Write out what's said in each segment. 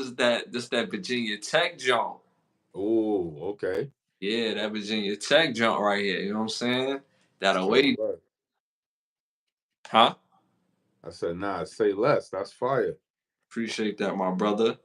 that Virginia Tech joint. Oh, okay. Yeah, that Virginia Tech joint right here. You know what I'm saying? That Say away, less. huh? I said, nah, say less. That's fire. Appreciate that, my brother.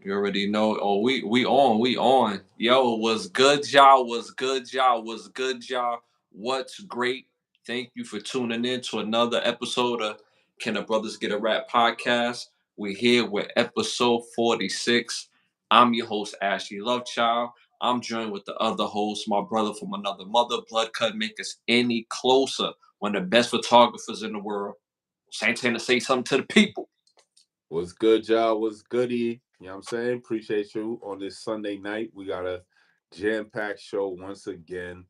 You already know. Oh, we on. Yo, what's good, y'all? What's good, y'all? What's good, y'all? What's great? Thank you for tuning in to another episode of Can the Brothers Get a Rap podcast. We're here with episode 46. I'm your host, Ashley Lovechild. I'm joined with the other host, my brother from another mother. Blood couldn't make us any closer. One of the best photographers in the world. Santana, say something to the people. What's good, y'all? What's goody? You know what I'm saying? Appreciate you on this Sunday night. We got a jam-packed show once again.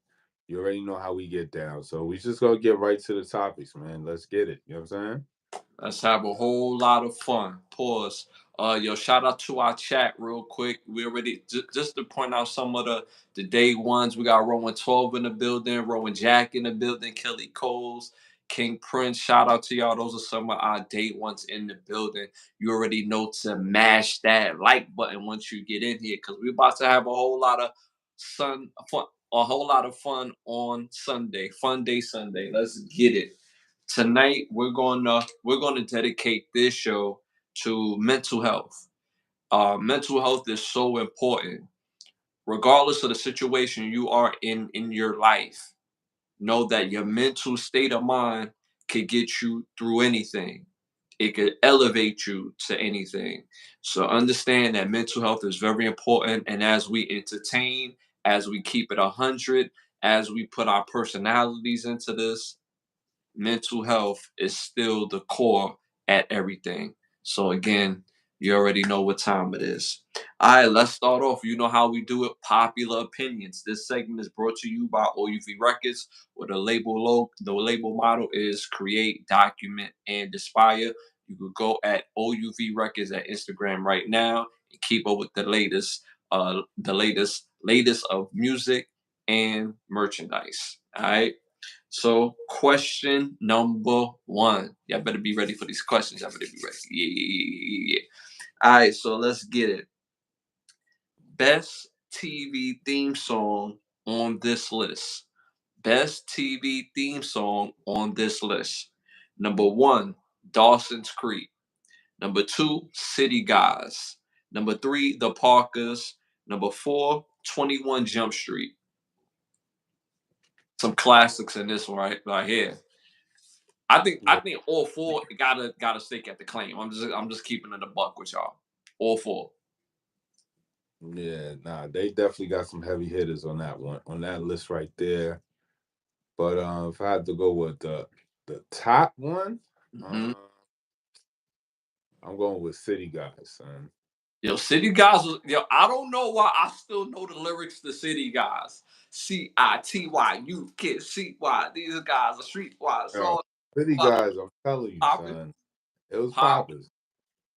You already know how we get down. So we just gonna get right to the topics, man. Let's get it. You know what I'm saying? Let's have a whole lot of fun. Pause. Yo, shout out to our chat real quick. We already just to point out some of the day ones. We got Rowan 12 in the building, Rowan Jack in the building, Kelly Coles, King Prince. Shout out to y'all. Those are some of our day ones in the building. You already know to mash that like button once you get in here, because we're about to have a whole lot of fun on Sunday. Fun day Sunday. Let's get it. Tonight we're gonna dedicate this show to mental health. Mental health is so important, regardless of the situation you are in your life. Know that your mental state of mind could get you through anything. It could elevate you to anything. So understand that mental health is very important. And as we entertain, as we keep it 100, as we put our personalities into this, mental health is still the core at everything. So again, you already know what time it is. All right, let's start off. You know how we do it. Popular opinions. This segment is brought to you by OUV Records, where the label model is create, document, and inspire. You could go at OUV Records at Instagram right now and keep up with the latest of music and merchandise. All right. So, question number one. Y'all better be ready for these questions. Y'all better be ready. Yeah. All right, so let's get it. Best TV theme song on this list. Best TV theme song on this list. Number one, Dawson's Creek. Number two, City Guys. Number three, The Parkers. Number four, 21 Jump Street. Some classics in this one right here. I think all four gotta stake at the claim. I'm just keeping it a buck with y'all. All four. Yeah, nah, they definitely got some heavy hitters on that one, on that list right there. But if I had to go with the top one, Mm-hmm. uh, I'm going with City Guys, son. Yo, City Guys I don't know why I still know the lyrics to City Guys. CITY, kid CY. These guys are streetwise. Yo, So City Guys, I'm telling you, popping, son. It was popping, poppers.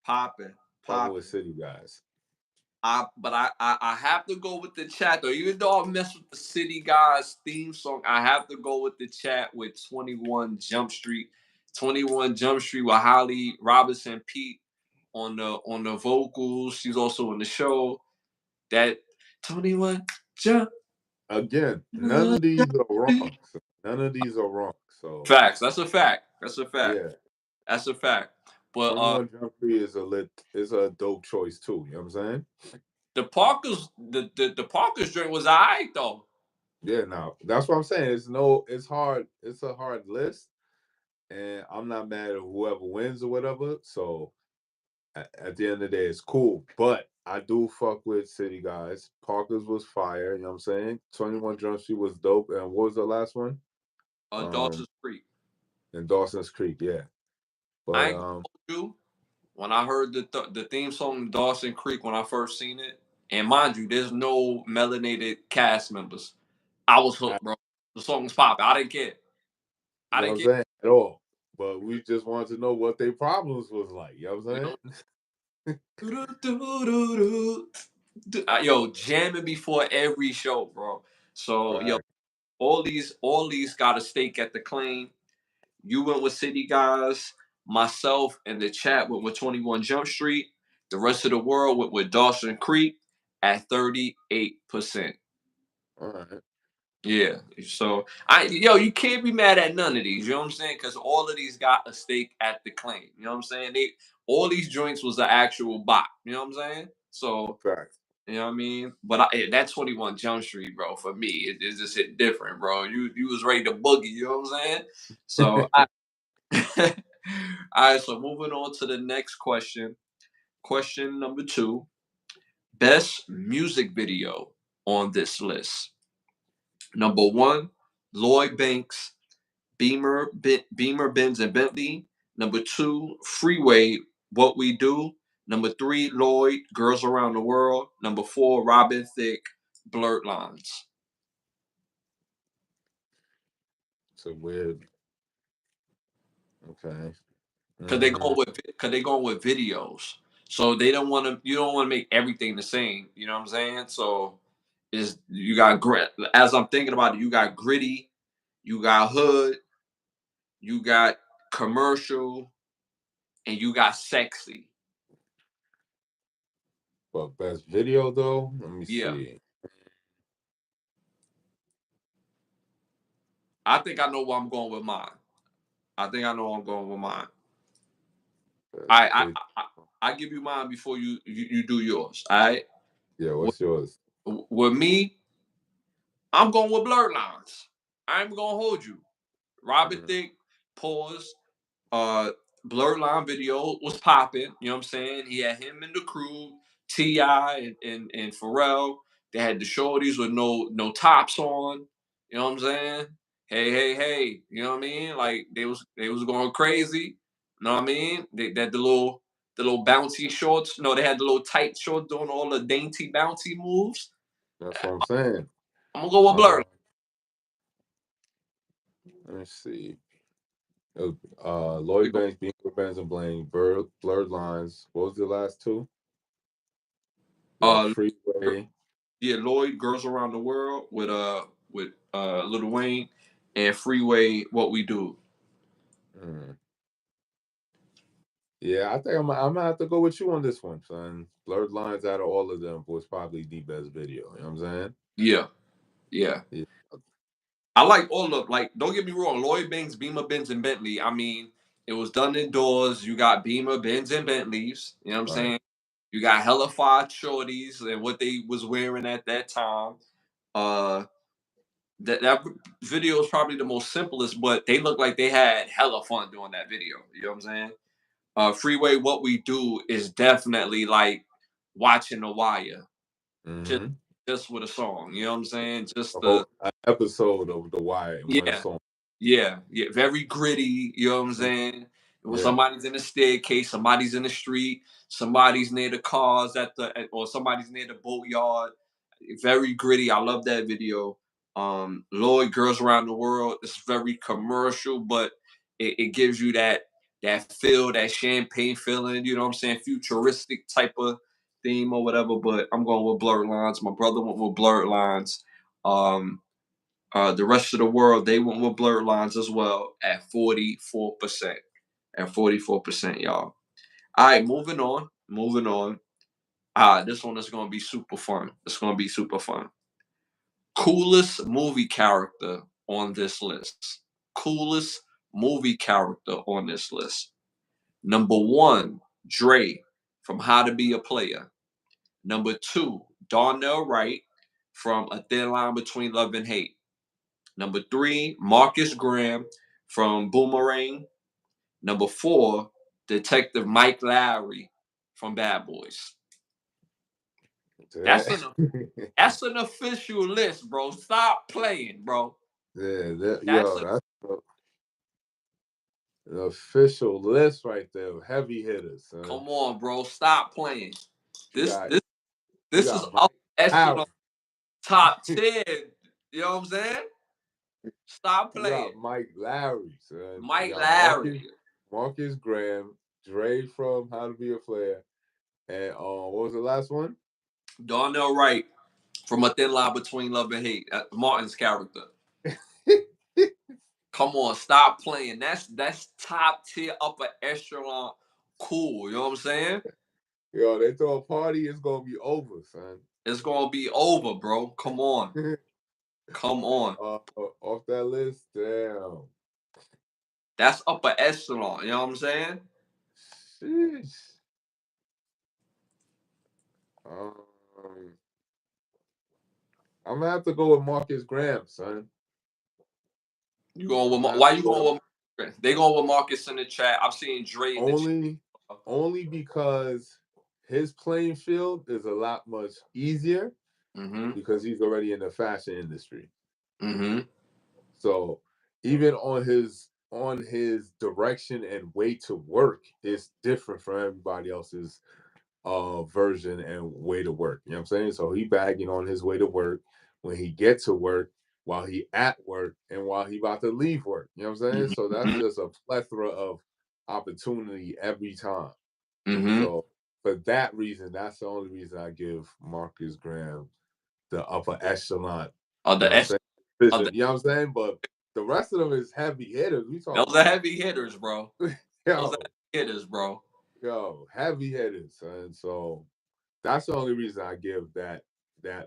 popping, Fucking with popping. City Guys. But I have to go with the chat though. Even though I mess with the City Guys theme song, I have to go with the chat with 21 Jump Street. 21 Jump Street with Holly Robinson Pete on the vocals. She's also in the show. That 21 Jump. Again, none of these are wrong. So none of these are wrong. So Facts. That's a fact. That's a fact. yeah, That's a fact. But 21 Jump Street is a dope choice too. You know what I'm saying? the Parkers joint was alright though. Yeah, now that's what I'm saying. It's hard. It's a hard list, and I'm not mad at whoever wins or whatever. So at the end of the day, it's cool. But I do fuck with City Guys. Parker's was fire. You know what I'm saying? 21 Jump Street was dope. And what was the last one? Um, Dawson's Creek. and Dawson's Creek. Yeah, I but ain't gonna hold you. When I heard the theme song Dawson Creek when I first seen it, and mind you, there's no melanated cast members. I was I, hooked, bro. The song was popping. I didn't care. you I know what didn't I'm care. saying at all. But we just wanted to know what their problems was like. You know what You I'm know, saying? yo, jamming before every show, bro. So yo, Right. all these got a stake at the claim. You went with City Guys. Myself and the chat went with 21 Jump Street. The rest of the world went with Dawson Creek at 38%. All right. Yeah. So you can't be mad at none of these. You know what I'm saying? Because all of these got a stake at the claim. You know what I'm saying? All these joints was an actual bot. You know what I'm saying? So Facts. you know what I mean? But that 21 Jump Street, bro, for me, it just hit different, bro. You was ready to boogie. You know what I'm saying? So all right. So moving on to the next question. Question number 2: best music video on this list. Number 1, Lloyd Banks, Beamer, Benz, and Bentley. Number 2, Freeway, What We Do. Number 3, Lloyd, Girls Around the World. Number 4, Robin Thicke, Blurred Lines. It's a weird. Okay. Cause they Mm, going with videos, so they don't want to. You don't want to make everything the same. You know what I'm saying? So is you got grit. As I'm thinking about it, you got gritty, you got hood, you got commercial, and you got sexy. but best video though, let me Yeah, see. I think I know where I'm going with mine. I think I know where I'm going with mine. Best I I video. I, I give you mine before you do yours. All right. Yeah, With, what's yours? with me, I'm going with Blurred Lines. I ain't gonna hold you. Robert Mm, Thicke, pause. Uh, Blurred Line video was popping. You know what I'm saying? He had him and the crew, T.I. and Pharrell. They had the shorties with no tops on. You know what I'm saying? Hey, hey, hey. You know what I mean? Like they was going crazy. You know what I mean? They had the little bouncy shorts. No, they had the little tight shorts doing all the dainty bouncy moves. that's what I'm saying. I'm gonna go with Uh, Blurred. let me see. Lloyd Banks, Beamer, Benz, and Blaine, Blurred Lines. What was the last two? You got Uh, Freeway. yeah, Lloyd, Girls Around the World with Lil Wayne, and Freeway, What We Do. Mm. Yeah, I think I'm gonna have to go with you on this one, son. Blurred Lines out of all of them was probably the best video. You know what I'm saying? Yeah, yeah. Yeah. I like all of like. Don't get me wrong, Lloyd Banks, Beamer, Benz, and Bentley. I mean, it was done indoors. You got Beamer, Benz, and Bentleys. You know what I'm Right. saying? You got hella five shorties and what they was wearing at that time. Uh, that video is probably the most simplest, but they look like they had hella fun doing that video. You know what I'm saying? Freeway, What We Do is definitely like watching The Wire, just Mm-hmm. just with a song. You know what I'm saying? Just A the whole episode of The Wire in one yeah, song. yeah, very gritty. You know what I'm Mm, saying? When yeah, somebody's in the staircase, somebody's in the street, somebody's near the cars or somebody's near the boatyard. Very gritty. I love that video. Lloyd, Girls Around the World. It's very commercial, but it gives you that feel, that champagne feeling. You know what I'm saying? Futuristic type of theme or whatever. But I'm going with Blurred Lines. My brother went with Blurred Lines. Um, the rest of the world, they went with Blurred Lines as well at 44%. At 44%, y'all. All right, moving on. Moving on. This one is gonna be super fun. It's gonna be super fun. Coolest movie character on this list. Coolest movie character on this list. Number 1, Dre from How to Be a Player. Number 2, Darnell Wright from A Thin Line Between Love and Hate. Number 3, Marcus Graham from Boomerang. Number 4, Detective Mike Lowry from Bad Boys. That's that, an that's an official list, bro. Stop playing, bro. yeah, That's yo, a that's the official list right there of heavy hitters, son. come on, bro. Stop playing. You This got this you this is got up Mike echelon Harris, top 10. You know what I'm saying? Stop you playing. got Mike Larry, son. You Mike got Lowry, Marcus Graham, Dre from How to Be a Player, and what was the last one? Darnell Wright from A Thin Line Between Love and Hate. Martin's character. Come on, stop playing. That's top tier upper echelon. Cool. You know what I'm saying? Yo, they throw a party, it's gonna be over, son. It's gonna be over, bro. Come on. Come on. Off that list, damn. That's upper echelon. You know what I'm saying? Sheesh. Um, I'm gonna have to go with Marcus Graham, son. You going I'm with gonna have why to you go going with they going with Marcus in the chat? I've seen Dre in the chat. only because his playing field is a lot much easier Mm-hmm. because he's already in the fashion industry. Mm-hmm. So even on his direction and way to work is different from everybody else's version and way to work. You know what I'm saying? So he bagging on his way to work, when he gets to work, while he at work, and while he about to leave work. You know what I'm saying? So that's Mm-hmm. just a plethora of opportunity every time. Mm-hmm. So for that reason, that's the only reason I give Marcus Graham the upper echelon. Of You know the what I'm S saying? of Vision. the You know what I'm saying? But the rest of them is heavy hitters. We talking those are about heavy hitters, bro. Those are yo, heavy hitters, bro. heavy hitters, son. So that's the only reason I give that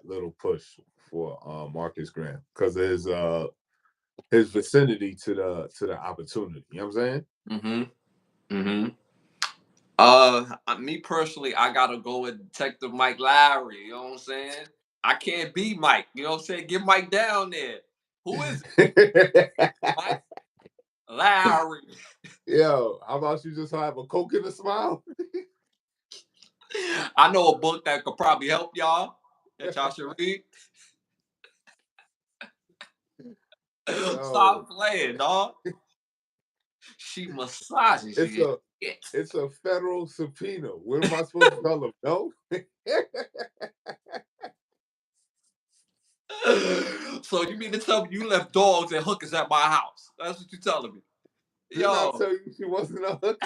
little push for Marcus Graham, because of his vicinity to the opportunity. You know what I'm saying? Mm-hmm. Mm-hmm. Me personally, I gotta go with Detective Mike Lowry. You know what I'm saying? I can't be Mike. You know what I'm saying? Get Mike down there. Who is it? Mike Lowry? Yo, how about you just have a Coke and a smile? I know a book that could probably help y'all. That y'all should read. Yo, Stop playing, dog. She massages it's you. a it's a federal subpoena. What am I supposed to tell him? No. So you mean to tell me you left dogs and hookers at my house? That's what you're telling me. Didn't I Yo. tell you she wasn't a hooker?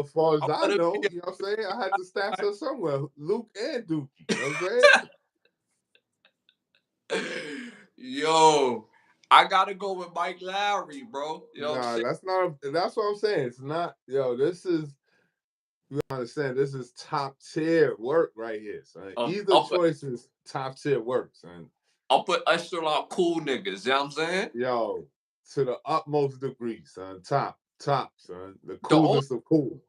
As far as I'm I gonna know, be you know what I'm saying? I had to stash her somewhere, Luke and Dookie. You know what I'm saying? Yo, I gotta go with Mike Lowry, bro. You know what I'm Nah, saying? that's what I'm saying. It's not, this is, you understand, this is top tier work right here, son. Either Upper, choice is top tier work, son. upper echelon cool niggas. You know what I'm saying? Yo, to the utmost degree, son. Top, son. The The only coolest of cool.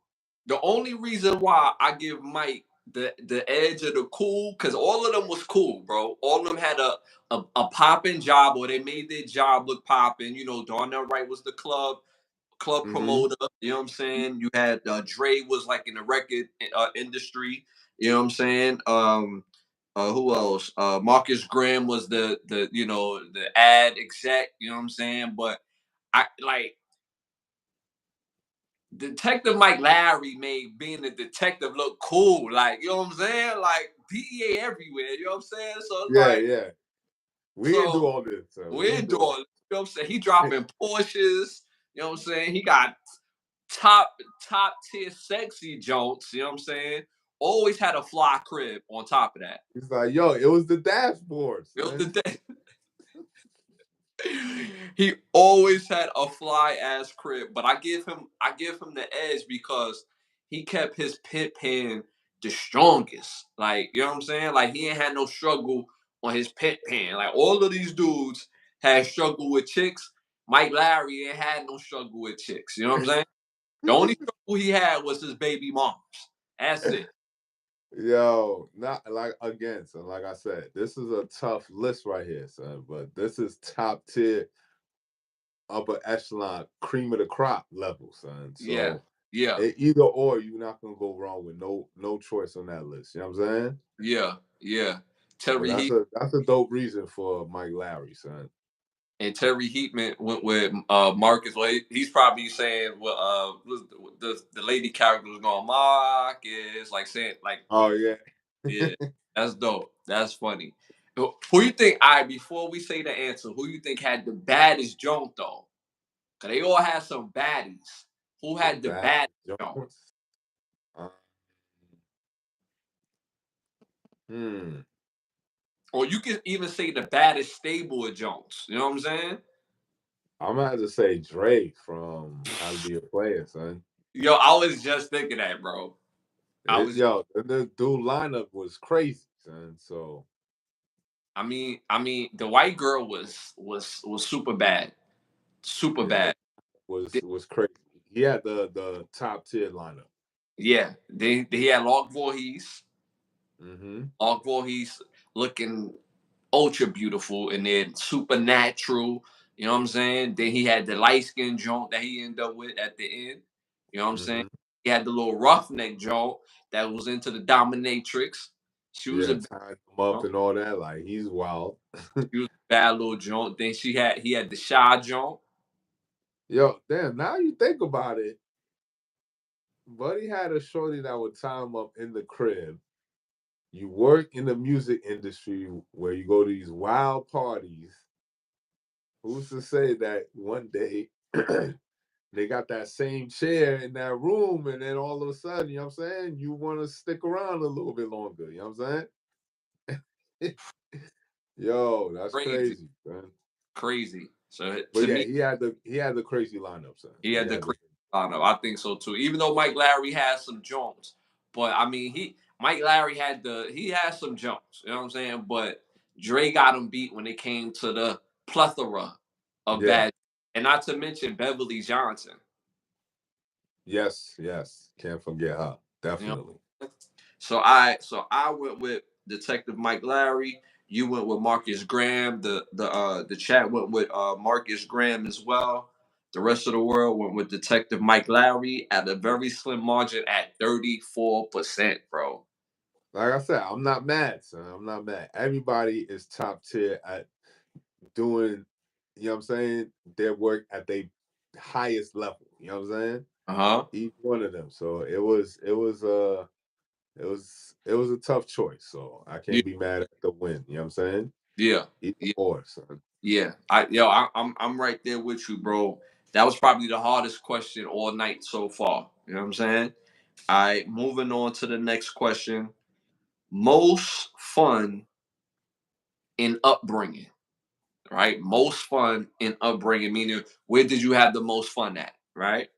the only reason why I give Mike the edge of the cool, because all of them was cool, bro. All of them had a popping job, or they made their job look popping. You know, Darnell Wright was the club Mm-hmm. promoter. You know what I'm saying? You had Dre was like in the record industry. You know what I'm saying? Who else? Marcus Graham was the the ad exec. You know what I'm saying? But I like Detective Mike Lowry made being a detective look cool. Like, you know what I'm saying? Like DEA everywhere. You know what I'm saying? So it's Yeah, like, yeah. We didn't do so all this, son. We we're didn't do doing. all You know what I'm saying? He dropping Porsches. You know what I'm saying? He got top tier sexy jokes. You know what I'm saying? Always had a fly crib on top of that. He's like, yo, it was the dashboard, It was son. the he always had a fly ass crib, but I give him the edge because he kept his pit pen the strongest. Like, you know what I'm saying? Like, he ain't had no struggle on his pit pen. Like, all of these dudes had struggle with chicks. Mike Larry ain't had no struggle with chicks. You know what I'm saying? The only struggle he had was his baby moms. That's it. Yo, not like again, son. Like I said, this is a tough list right here, son. But this is top tier, upper echelon, cream of the crop level, son. Yeah. So Yeah. either or, you're not gonna go wrong with no choice on that list. You know what I'm saying? Yeah. Yeah. So Terry Heat that's a dope reason for Mike Lowry, son. and Terry Heatman went with Marcus. Well, he's probably saying, well, the lady character was going Marcus, like saying, like, Oh yeah. yeah, that's dope. That's funny. Who you think? All right, before we say the answer, who you think had the baddest joint though? Cause they all had some baddies. Who The had the bad baddest joint? Jones. Uh, hmm. Or you can even say the baddest stable of Jones. You know what I'm saying? I'm gonna have to say Dre from How to Be a Player, son. Yo, I was just thinking that, bro. I was. Yo, the dude lineup was crazy, son. So I mean, the white girl was super bad, super yeah, bad. was crazy. He had the top tier lineup. Yeah, they had Log Voorhees. Mm-hmm. Log Voorhees looking ultra beautiful and then supernatural. You know what I'm saying? Then he had the light skin joint that he ended up with at the end. You know what I'm saying? Mm-hmm. He had the little roughneck joint that was into the dominatrix. She was Yeah, a tied him up joint. and all that. Like he's wild. She was a bad little joint. Then he had the shy joint. Yo, damn. Now you think about it, Buddy had a shorty that would tie him up in the crib. You work in the music industry where you go to these wild parties. Who's to say that one day they got that same chair in that room, and then all of a sudden, you know what I'm saying, you want to stick around a little bit longer, you know what I'm saying? Yo, that's Crazy, crazy, man. crazy. So But to yeah, me, he had the crazy lineup, son. he He had the had the crazy lineup. I think so too. Even though Mike Larry has some jumps, but I mean Mike Larry he had some jumps. You know what I'm saying? But Dre got him beat when it came to the plethora of yeah, bad, and not to mention Beverly Johnson. yes. Can't forget her. You know. Definitely. So I went with Detective Mike Larry. You went with Marcus Graham. The chat went with Marcus Graham as well. The rest of the world went with Detective Mike Larry at a very slim margin at 34%, bro. Like I said, I'm not mad, son. I'm not mad. Everybody is top tier at doing, you know what I'm saying, their work at their highest level. You know what I'm saying? Uh-huh. Each one of them. So it was a tough choice. So I Yeah, can't be mad at the win. You know what I'm saying? yeah, Either yeah, or, son. yeah. I'm right there with you, bro. That was probably the hardest question all night so far. You know what I'm saying? All right, moving on to the next question. Most fun in upbringing, right? Most fun in upbringing, meaning where did you have the most fun at, right?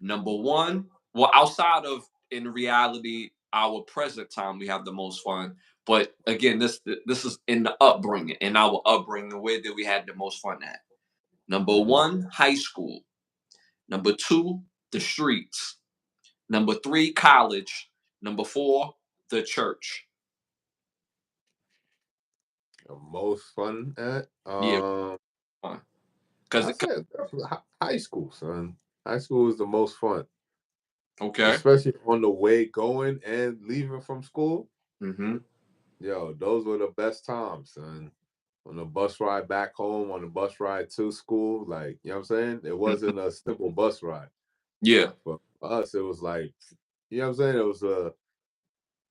Number one, well, outside of in reality, our present time, we have the most fun. But again, this is in the upbringing, in our upbringing, where did we have the most fun at? Number Hmm. one, high school. Number two, the streets. Number three, college. Number four, the church. Most fun at Yeah, fun. Because I said definitely high school, son. High school is the most fun, okay. especially on the way going and leaving from school. Mm-hmm. Yo, those were the best times, son. On the bus ride back home, on the bus ride to school, like, you know what I'm saying? It Mm-hmm. wasn't a simple bus ride. Yeah. For us, it was like, you know what I'm saying? It was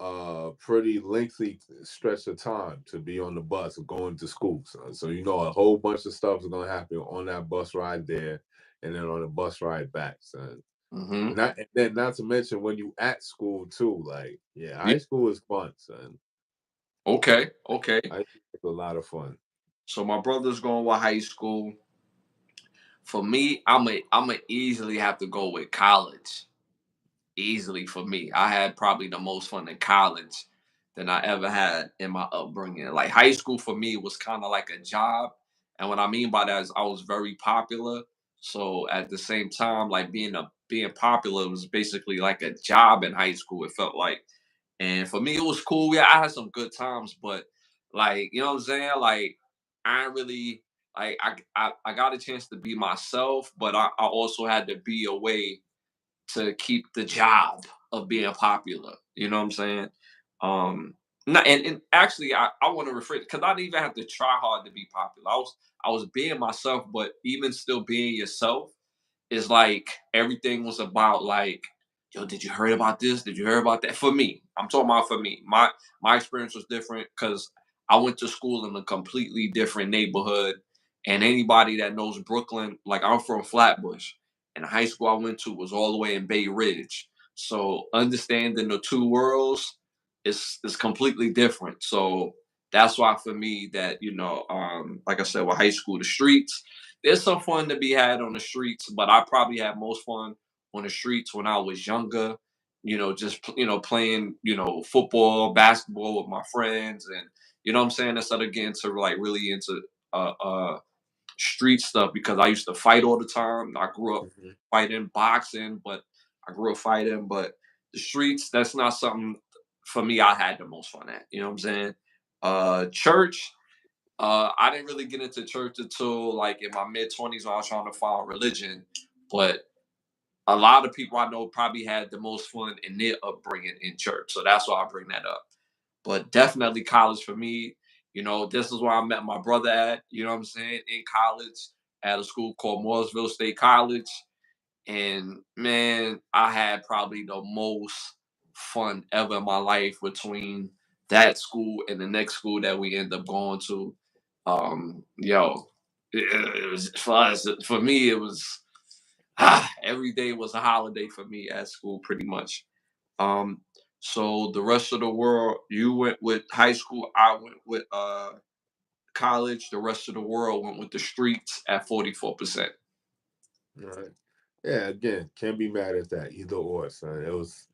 a pretty lengthy stretch of time to be on the bus going to school, son. So you know a whole bunch of stuff is gonna happen on that bus ride there, and then on the bus ride back, son. Mm-hmm. Not to mention when you at school too. Like, yeah, Yeah. high school is fun, son. Okay. Okay. High school is a lot of fun. So my brother's going with high school. For me, I'm a easily have to go with college. Easily for me, I had probably the most fun in college than I ever had in my upbringing. Like high school for me was kind of like a job, and what I mean by that is I was very popular. So at the same time, like being popular was basically like a job in high school. It felt like, and for me, it was cool. Yeah, I had some good times, but like, you know what I'm saying? Like, I ain't really like I got a chance to be myself, but I also had to be away to keep the job of being popular. You know what I'm saying? Um and actually I want to rephrase because I didn't even have to try hard to be popular. I was being myself, but even still being yourself is like everything was about like, yo, did you heard about this? Did you hear about that? For me, I'm talking about for me. My experience was different because I went to school in a completely different neighborhood. And anybody that knows Brooklyn, like I'm from Flatbush, and the high school I went to was all the way in Bay Ridge. So understanding the two worlds is completely different. So that's why for me that like I said, with high school, the streets, there's some fun to be had on the streets, but I probably had most fun on the streets when I was younger. Just playing football, basketball with my friends, and what I'm saying, instead of getting to like really into uh, uh street stuff, because I used to fight all the time. I grew up Mhm. fighting boxing, but I grew up fighting. But the streets, that's not something for me I had the most fun at. You know what I'm saying? Church, I didn't really get into church until like in my mid 20s when I was trying to find religion. But a lot of people I know probably had the most fun in their upbringing in church. So that's why I bring that up. But definitely college for me. This is where I met my brother at, you know what I'm saying, in college at a school called Mooresville State College. And man, I had probably the most fun ever in my life between that school and the next school that we end up going to. Yo, it was for us. For me, it was every day was a holiday for me at school, pretty much. Um, so the rest of the world, you went with high school, I went with college. The rest of the world went with the streets at 44%. Right. Yeah, again, can't be mad at that either or, son. It was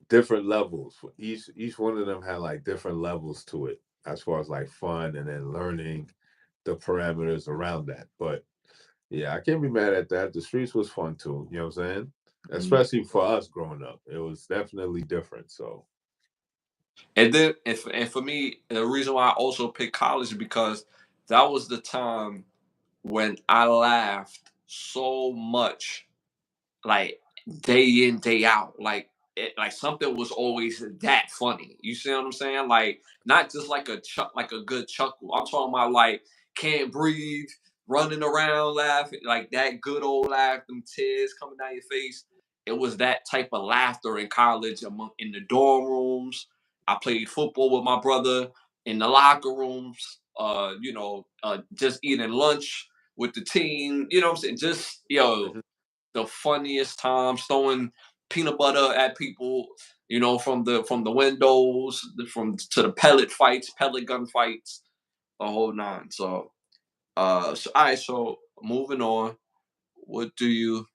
different levels. Each one of them had like different levels to it as far as like fun and then learning the parameters around that. But yeah, I can't be mad at that. The streets was fun too, you know what I'm saying? Especially for us growing up. It was definitely different. So And for me, the reason why I also picked college is because that was the time when I laughed so much, like day in day out, like something was always that funny. You see what I'm saying? Like not just like like a good chuckle. I'm talking about like can't breathe, running around laughing, like that good old laugh, them tears coming down your face. It was that type of laughter in college, in the dorm rooms. I played football with my brother in the locker rooms. Just eating lunch with the team. You know what I'm saying? Just mhm. the funniest times, throwing peanut butter at people, from the windows, from to the pellet gun fights, the whole nine. So all right, so moving on. What do you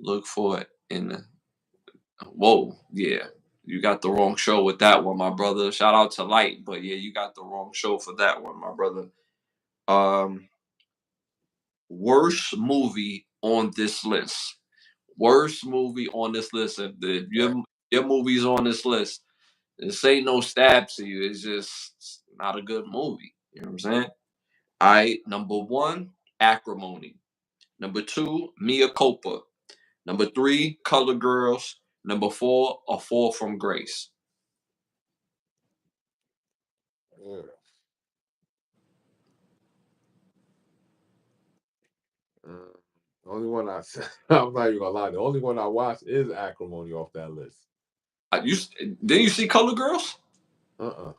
look for in the whoa, yeah. You got the wrong show with that one, my brother. Shout out to Light, but yeah, you got the wrong show for that one, my brother. Um, Worst movie on this list. Worst movie on this list. If Right. your movie's on this list, this ain't no stab to you. It's just not a good movie. You know what I'm saying? All right. Number one, Acrimony. Number two, Mia Copa. Number three, Color Girls. Number four, A Fall from Grace. Yeah. Uh, the only one I'm not even gonna lie. The only one I watched is Acrimony off that list. Didn't you see Color Girls? Uh-uh.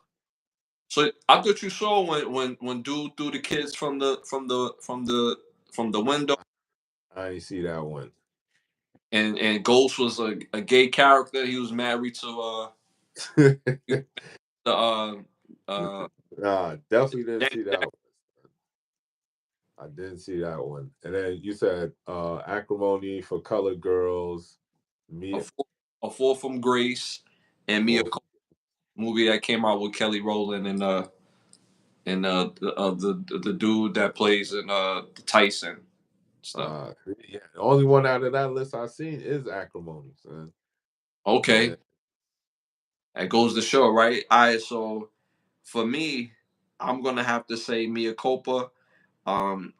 So I thought you saw when dude threw the kids from the window, I ain't see that one. and Ghost was a gay character. He was married to the uh Nah, definitely didn't Janet see that Jackson. one. I didn't see that one. And then you said Acrimony for Colored Girls, a Mia fall, a fall from Grace, and Mia for Cole, movie that came out with Kelly Rowland and the dude that plays in the Tyson stuff. yeah. The only one out of that list I've seen is Acrimony, son. And Okay, that goes to show, right? All right, so for me, I'm gonna have to say Mia Copa. Um,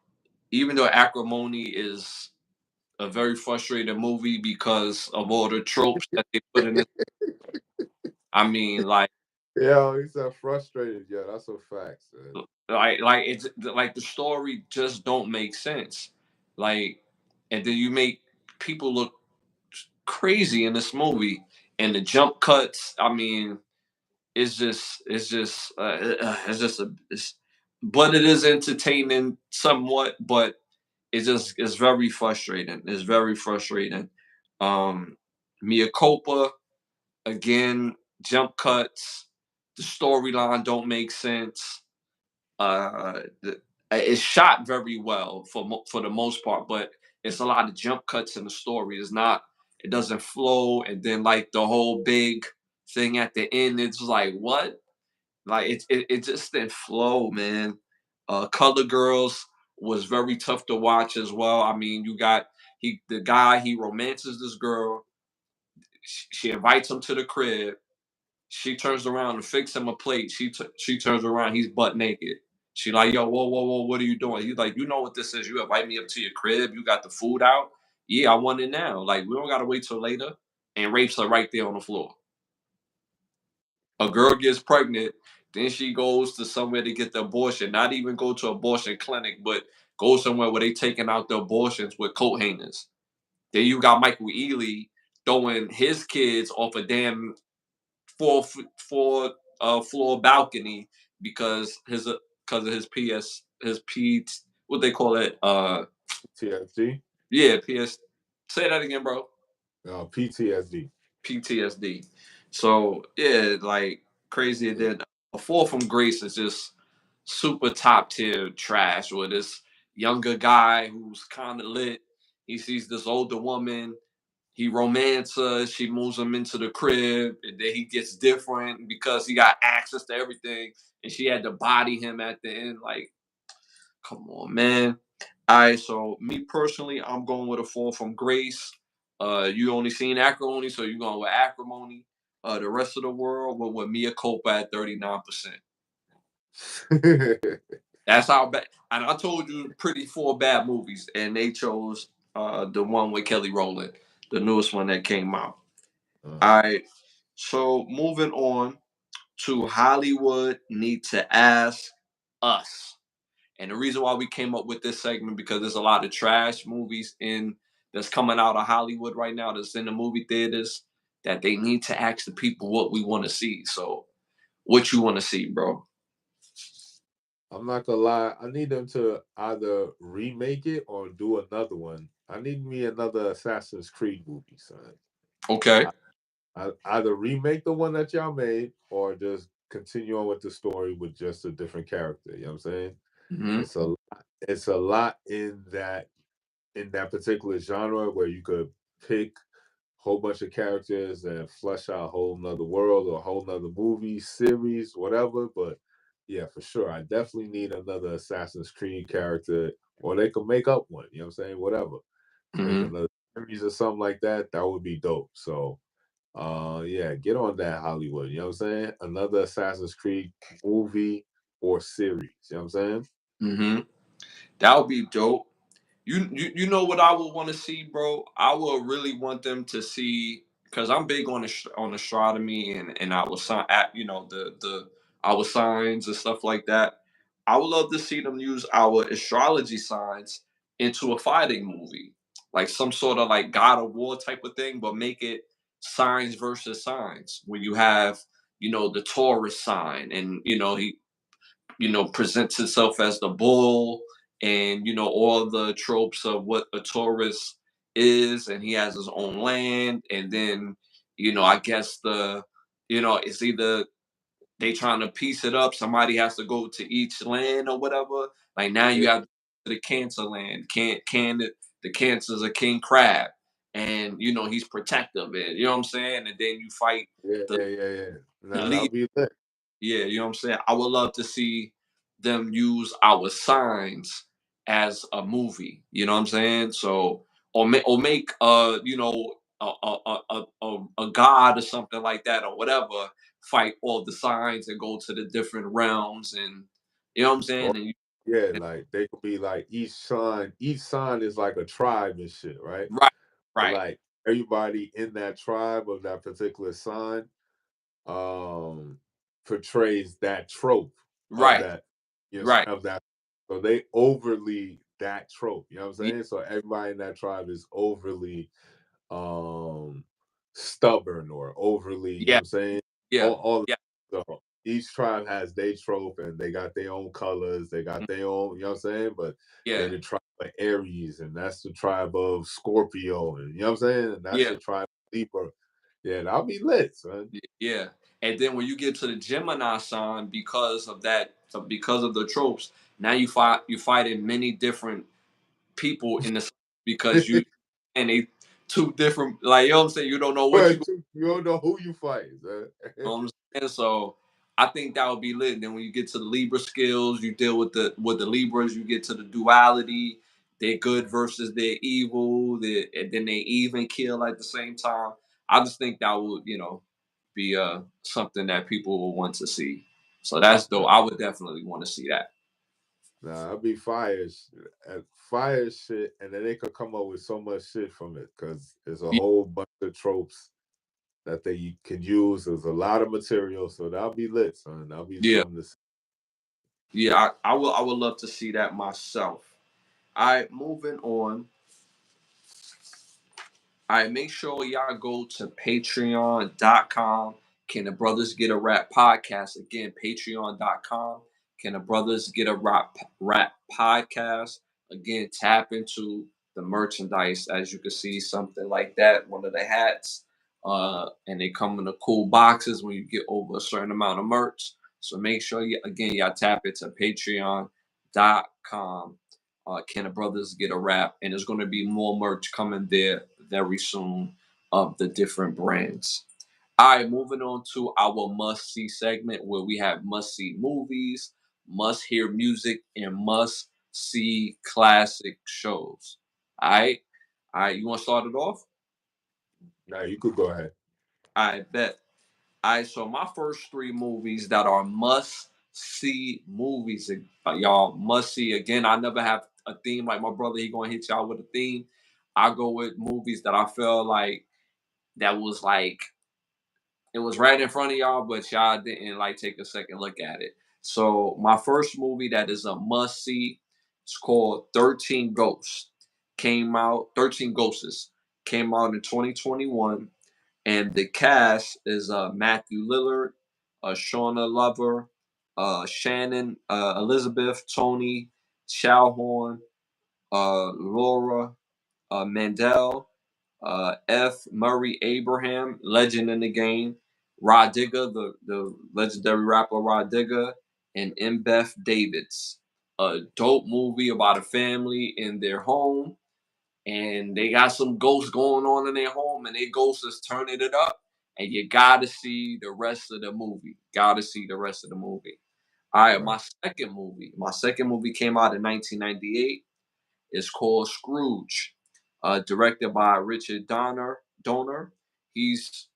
Even though Acrimony is a very frustrating movie because of all the tropes that they put in it. I mean, yeah, he said frustrated. Yeah, that's a fact, son. it's like the story just don't make sense. Like, and then you make people look crazy in this movie, and the jump cuts. I mean, but it is entertaining somewhat, but it's very frustrating. It's very frustrating. Um, Mia Copa, again, jump cuts. The storyline don't make sense. It's shot very well for the most part, but it's a lot of jump cuts in the story. It's not. it doesn't flow, and then like the whole big thing at the end, it's like what? Like it just didn't flow, man. Color Girls was very tough to watch as well. I mean, you got the guy, he romances this girl. She invites him to the crib. She turns around to fix him a plate. She turns around, he's butt naked. She like, yo, whoa, whoa, whoa, what are you doing? He's like, you know what this is? You invite me up to your crib. You got the food out. Yeah, I want it now. Like, we don't gotta wait till later. And rapes her right there on the floor. A girl gets pregnant, then she goes to somewhere to get the abortion. Not even go to abortion clinic, but go somewhere where they taking out the abortions with coat hangers. Then you got Michael Ealy throwing his kids off a damn floor balcony because of his his P what they call it TSD. yeah PS say that again, bro. PTSD. PTSD. So yeah, like crazy. And Yeah. then A Fall from Grace is just super top tier trash. Where this younger guy who's kind of lit, he sees this older woman, he romances her, she moves him into the crib, and then he gets different because he got access to everything, and she had to body him at the end. Like, come on, man. All right, so me personally, I'm going with A Fall from Grace. You only seen Acrimony, so you're going with Acrimony. The rest of the world went with Mia Culpa at 39%. That's how bad. And I told you pretty four bad movies, and they chose the one with Kelly Rowland, the newest one that came out. All right, so moving on to Hollywood need to ask us. And the reason why we came up with this segment because there's a lot of trash movies in that's coming out of Hollywood right now that's in the movie theaters that they need to ask the people what we want to see. So, what you want to see, bro? I'm not gonna lie. I need them to either remake it or do another one. I need me another Assassin's Creed movie, son. Okay. Either remake the one that y'all made or just continue on with the story with just a different character. You know what I'm saying? Mm-hmm. It's a lot in that particular genre where you could pick a whole bunch of characters and flesh out a whole nother world or a whole nother movie series, whatever. But yeah, for sure, I definitely need another Assassin's Creed character, or they could make up one. You know what I'm saying? Whatever, make Mm-hmm. another series or something like that. That would be dope. So yeah, get on that Hollywood. You know what I'm saying? Another Assassin's Creed movie or series. You know what I'm saying? Mm-hmm. That would be dope. You know what I would want to see, bro? I would really want them to see because I'm big on astronomy and our sign, you know the our signs and stuff like that. I would love to see them use our astrology signs into a fighting movie, like some sort of like God of War type of thing, but make it signs versus signs, where you have the Taurus sign, and he presents himself as the bull, and all the tropes of what a Taurus is, and he has his own land, and then I guess it's either they trying to piece it up, somebody has to go to each land or whatever. Like now you Yeah, have the Cancer land, the Cancer's a king crab, and he's protective, and you know what I'm saying, and then you fight yeah, the yeah, yeah, yeah. the Nah, that'll lead. be lit. Yeah, you know what I'm saying? I would love to see them use our signs as a movie. You know what I'm saying? So or make a god or something like that or whatever fight all the signs and go to the different realms, and you know what I'm Or saying? And yeah, like they could be like each sign is like a tribe and shit, right? right, So right, like everybody in that tribe of that particular sign um portrays that trope of right, that, yes, right. of that. So they overly that trope, you know what I'm Yeah, saying? So everybody in that tribe is overly um stubborn or overly, you know what yeah, I'm saying? yeah, All yeah, so each tribe has their trope and they got their own colors, they got their own, you know what I'm saying? But yeah, then the tribe of Aries, and that's the tribe of Scorpio, and you know what I'm saying? And that's yeah. the tribe of Libra. Yeah, that'll be lit, son. Yeah. And then when you get to the Gemini sign, because of that, because of the tropes, now you fight in many different people in the because you and two different, like, you know what I'm saying? You don't know what Right, you you don't know who you fight. know what I'm saying? So I think that would be lit. And then when you get to the Libra skills, you deal with the Libras, you get to the duality. They're good versus they're evil. And then they even kill at the same time. I just think that would, be something that people will want to see. So that's dope. I would definitely want to see that. Nah, I'd be fire shit, and then they could come up with so much shit from it because there's a Yeah, whole bunch of tropes that they could use. There's a lot of material, so that'll be lit, son. That'll be yeah, something to see. yeah. I would love to see that myself. All right, moving on. All right, make sure y'all go to patreon.com. Can the Brothers Get a Rap podcast? Again, patreon.com. Can the Brothers Get a Rap podcast? Again, tap into the merchandise. As you can see, something like that, one of the hats. And they come in the cool boxes when you get over a certain amount of merch. So make sure y'all tap into patreon.com. Can the Brothers Get a Rap? And there's going to be more merch coming there very soon of the different brands. All right, moving on to our must see segment where we have must see movies, must hear music, and must see classic shows. All right, you want to start it off? Now you could go ahead. I bet. All right, so my first three movies that are must see movies, y'all must see. Again, I never have a theme like my brother. He gonna hit y'all with a theme. I go with movies that I feel like that was like it was right in front of y'all, but y'all didn't like take a second look at it. So my first movie that is a must see, it's called 13 Ghosts. 13 Ghosts came out in 2021, and the cast is Matthew Lillard, Shauna Lover, Shannon, Elizabeth, Tony, Shalhorn, Laura, Mandel, F. Murray Abraham, legend in the game, Rod Digger, the legendary rapper Rod Digger, and M. Beth Davids. A dope movie about a family in their home, and they got some ghosts going on in their home, and their ghosts is turning it up. And you gotta see the rest of the movie. Gotta see the rest of the movie. All right, Right. my second movie. My second movie came out in 1998. It's called Scrooge, directed by Richard Donner. He's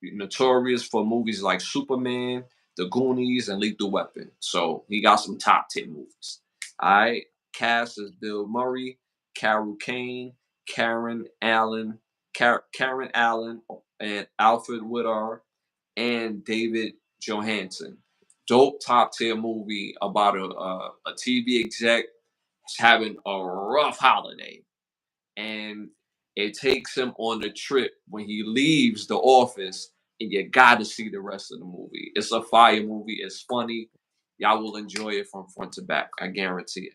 notorious for movies like Superman, The Goonies, and Lethal Weapon. So he got some top 10 movies. All right. Cast is Bill Murray, Carol Kane, Karen Allen, and Alfred Woodard, and David Johansen. Dope top tier movie about a TV exec having a rough holiday, and it takes him on the trip when he leaves the office, and you got to see the rest of the movie. It's a fire movie. It's funny. Y'all will enjoy it from front to back. I guarantee it.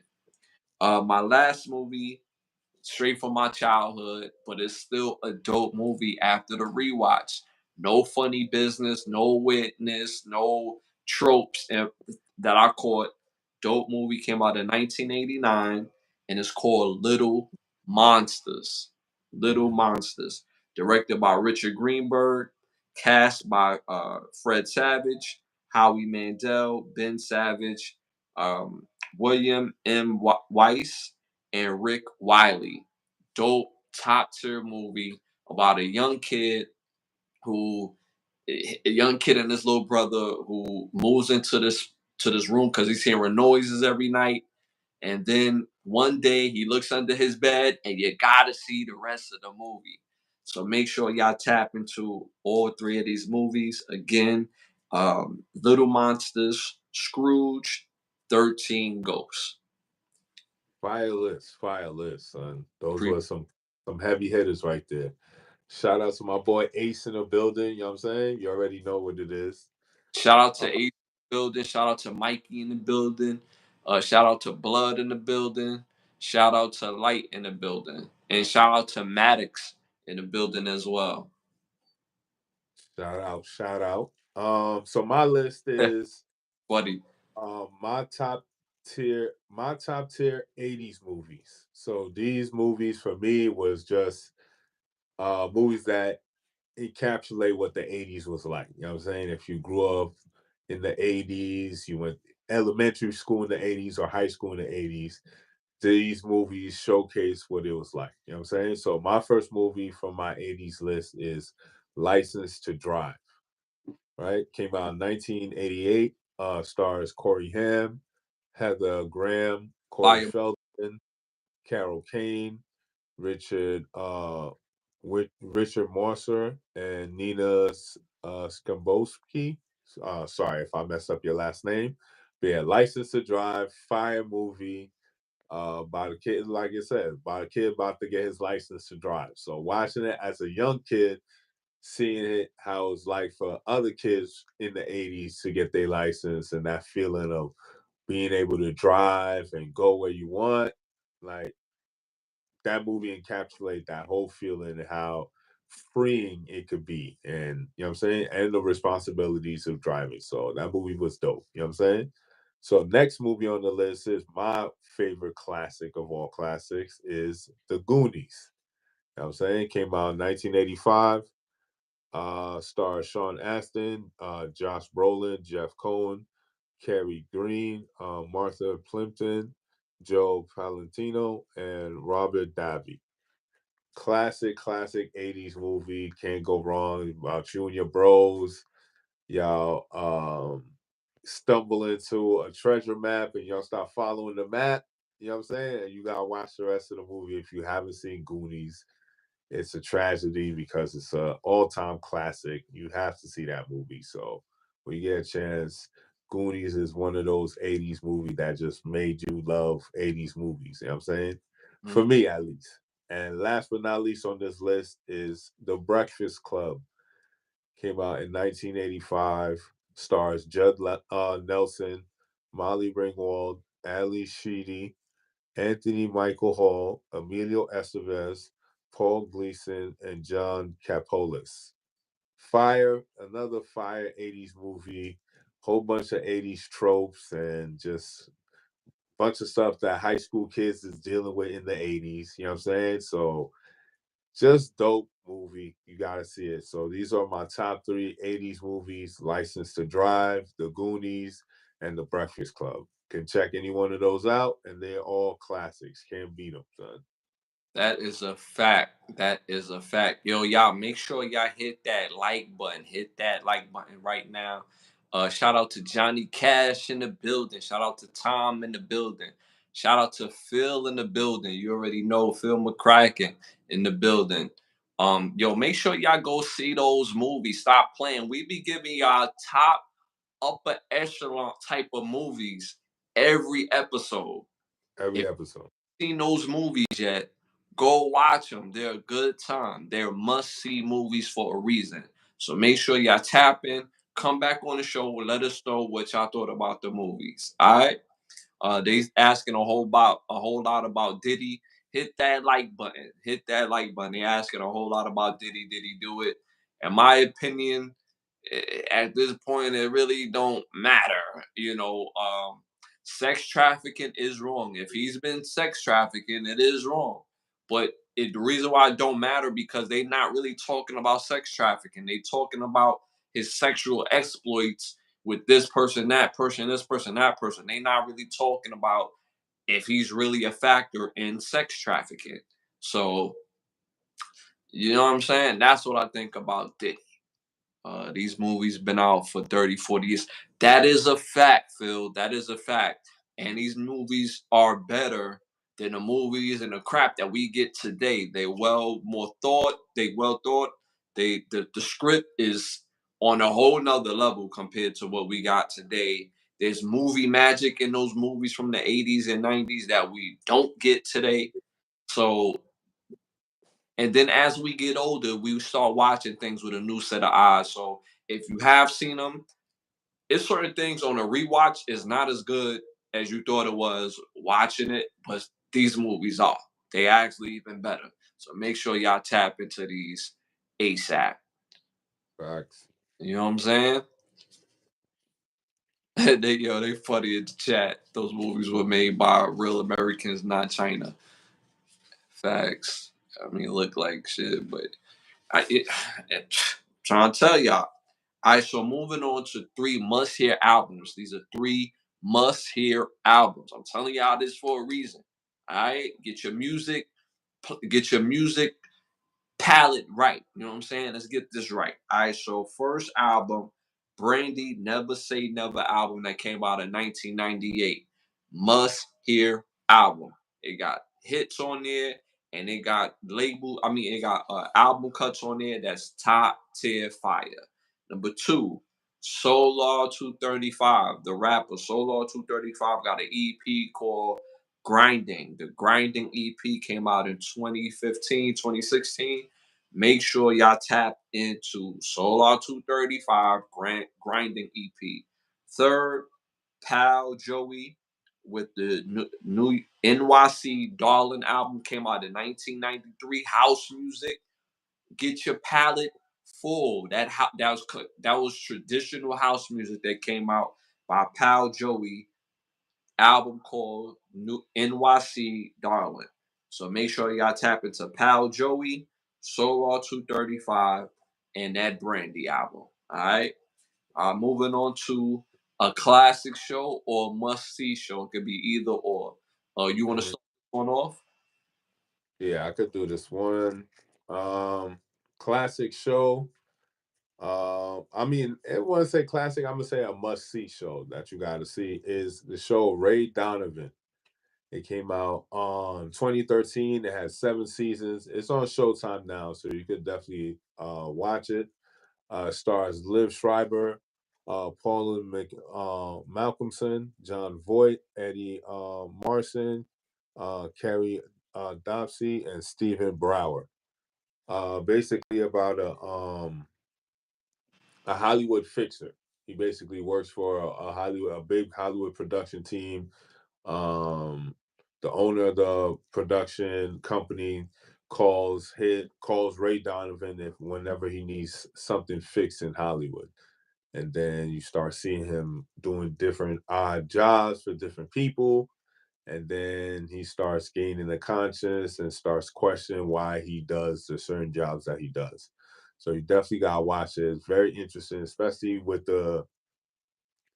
My last movie, straight from my childhood, but it's still a dope movie after the rewatch. No funny business, no witness, no tropes that I caught. Dope movie came out in 1989, and it's called Little Monsters. Little Monsters, directed by Richard Greenberg, cast by Fred Savage, Howie Mandel, Ben Savage, um, William M. Weiss, and Rick Wiley. Dope, top tier movie about who, a young kid and his little brother who moves into this room because he's hearing noises every night. And then one day he looks under his bed, and you gotta see the rest of the movie. So make sure y'all tap into all three of these movies. Again, Little Monsters, Scrooge, 13 Ghosts. Fire list, son. Those Pre- were some heavy hitters right there. Shout out to my boy Ace in the building. You know what I'm saying? You already know what it is. Shout out to Uh, Ace in the building. Shout out to Mikey in the building. Shout out to Blood in the building. Shout out to Light in the building. And shout out to Maddox in the building as well. shout out. So my list is Buddy. my top tier 80s movies. So these movies for me was just movies that encapsulate what the 80s was like. You know what I'm saying? If you grew up in the 80s, you went elementary school in the 80s or high school in the 80s, these movies showcase what it was like. You know what I'm saying? So my first movie from my 80s list is License to Drive, right? Came out in 1988, stars Corey Haim, Heather Graham, Corey Fire. Feldman, Carol Kane, Richard Richard Morser, and Nina Skambowski. Sorry if I messed up your last name. But yeah, License to Drive, fire movie. About a kid, like I said, about a kid about to get his license to drive. So watching it as a young kid, seeing it how it's like for other kids in the 80s to get their license and that feeling of being able to drive and go where you want, like that movie encapsulate that whole feeling and how freeing it could be, and you know what I'm saying, and the responsibilities of driving. So that movie was dope. You know what I'm saying? So next movie on the list is my favorite classic of all classics is The Goonies. You know what I'm saying? Came out in 1985. Stars Sean Astin, Josh Brolin, Jeff Cohen, Cary Green, Martha Plimpton, Joe Palantino, and Robert Davi. Classic 80s movie. Can't go wrong. About you and your bros. Y'all stumble into a treasure map and y'all start following the map. You know what I'm saying? And you gotta watch the rest of the movie if you haven't seen Goonies. It's a tragedy because it's a all-time classic. You have to see that movie. So when you get a chance, Goonies is one of those 80s movies that just made you love 80s movies. You know what I'm saying? For Mm. me, at least. And last but not least on this list is The Breakfast Club. Came out in 1985. Stars Nelson, Molly Ringwald, Ali Sheedy, Anthony Michael Hall, Emilio Estevez, Paul Gleason, and John Kapolis. Fire, another fire 80s movie, whole bunch of 80s tropes and just bunch of stuff that high school kids is dealing with in the 80s. You know what I'm saying? So just dope movie. You gotta see it. So these are my top three 80s movies: License to Drive, The Goonies, and The Breakfast Club. Can check any one of those out, and they're all classics. Can't beat them, son. That is a fact. That is a fact. Yo, y'all, make sure y'all hit that like button. Hit that like button right now. Shout out to Johnny Cash in the building. Shout out to Tom in the building. Shout out to Phil in the building. You already know Phil McCracken in the building. Yo, make sure y'all go see those movies. Stop playing. We be giving y'all top upper echelon type of movies every episode. Every If episode. you've seen those movies yet, go watch them. They're a good time. They're must see movies for a reason. So make sure y'all tap in, come back on the show, let us know what y'all thought about the movies. All right. They asking a whole lot about Diddy. Hit that like button. Hit that like button. They asking a whole lot about Diddy. Did he do it? In my opinion, at this point, it really don't matter. Sex trafficking is wrong. If he's been sex trafficking, it is wrong. But the reason why it don't matter because they not really talking about sex trafficking. They talking about his sexual exploits with this person, that person, this person, that person. They not really talking about if he's really a factor in sex trafficking. So, you know what I'm saying? That's what I think about Diddy. These movies been out for 30, 40 years. That is a fact, Phil. That is a fact. And these movies are better than the movies and the crap that we get today. They more thought. They well thought. The script is on a whole nother level compared to what we got today. There's movie magic in those movies from the 80s and 90s that we don't get today. So, and then as we get older, we start watching things with a new set of eyes. So if you have seen them, it's certain things on a rewatch is not as good as you thought it was watching it, but these movies are. They actually even better. So make sure y'all tap into these ASAP. Facts. You know what I'm saying? They funny in the chat. Those movies were made by real Americans, not China. Facts. I mean, look like shit, but Trying to tell y'all. All right, so moving on to 3 must-hear albums. These are 3 must-hear albums. I'm telling y'all this for a reason. All right, get your music palette right. You know what I'm saying? Let's get this right. All right, so first album, Brandy Never Say Never album that came out in 1998. Must hear album. It got hits on there and it got it got album cuts on there that's top tier fire. Number 2, Solar 235, the rapper Solar 235 got an EP called Grinding. The Grinding EP came out in 2015, 2016. Make sure y'all tap into Solar 235 Grinding EP. Third, Pal Joey with the new NYC Darling album came out in 1993. House music. Get your palette full. That was traditional house music that came out by Pal Joey, album called New NYC Darling. So make sure y'all tap into Pal Joey, Solar 235, and that Brandy album. All right. Moving on to a classic show or must see show. It could be either or. You want to Mhm. start one off? Yeah, I could do this one. Classic show. I mean, everyone say classic. I'm gonna say a must see show that you got to see is the show Ray Donovan. It came out on 2013. It has 7 seasons. It's on Showtime now, so you could definitely watch it. Stars Liv Schreiber, Paula Malcolmson, John Voight, Eddie Marson, Kerry Dopsy, and Stephen Brower. Basically about a Hollywood fixer. He basically works for a big Hollywood production team. Um, the owner of the production company calls Ray Donovan if whenever he needs something fixed in Hollywood. And then you start seeing him doing different odd jobs for different people. And then he starts gaining a conscience and starts questioning why he does the certain jobs that he does. So you definitely gotta watch it. It's very interesting, especially with the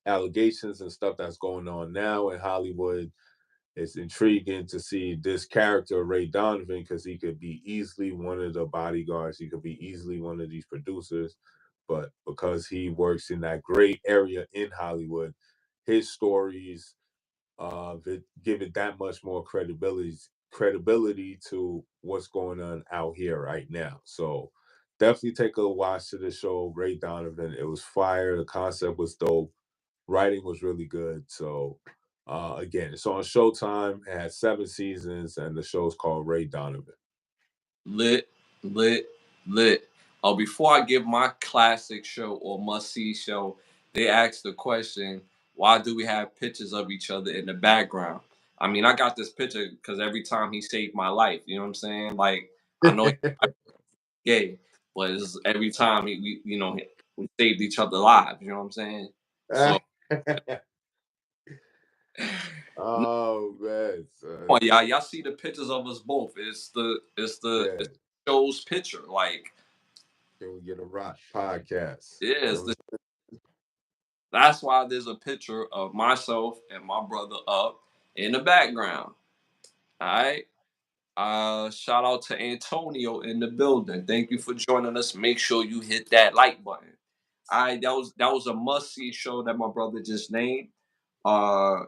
allegations and stuff that's going on now in Hollywood. It's intriguing to see this character, Ray Donovan, because he could be easily one of the bodyguards. He could be easily one of these producers. But because he works in that gray area in Hollywood, his stories give it that much more credibility to what's going on out here right now. So definitely take a watch to the show, Ray Donovan. It was fire. The concept was dope. Writing was really good. So again, it's on Showtime. It has 7 seasons, and the show's called Ray Donovan. Lit, lit, lit. Before I give my classic show or must see show, they asked the question, why do we have pictures of each other in the background? I mean, I got this picture because every time he saved my life, you know what I'm saying? Like, I know he's gay, but it's every time we saved each other lives, you know what I'm saying? So, come Oh man, son. on, y'all see the pictures of us both. It's Yeah. the show's picture. Like, Can we get a rock podcast? it You is know the what I'm That's why there's a picture of myself and my brother up in the background. All right. Shout out to Antonio in the building. Thank you for joining us. Make sure you hit that like button. All right, that was a must see show that my brother just named. Uh,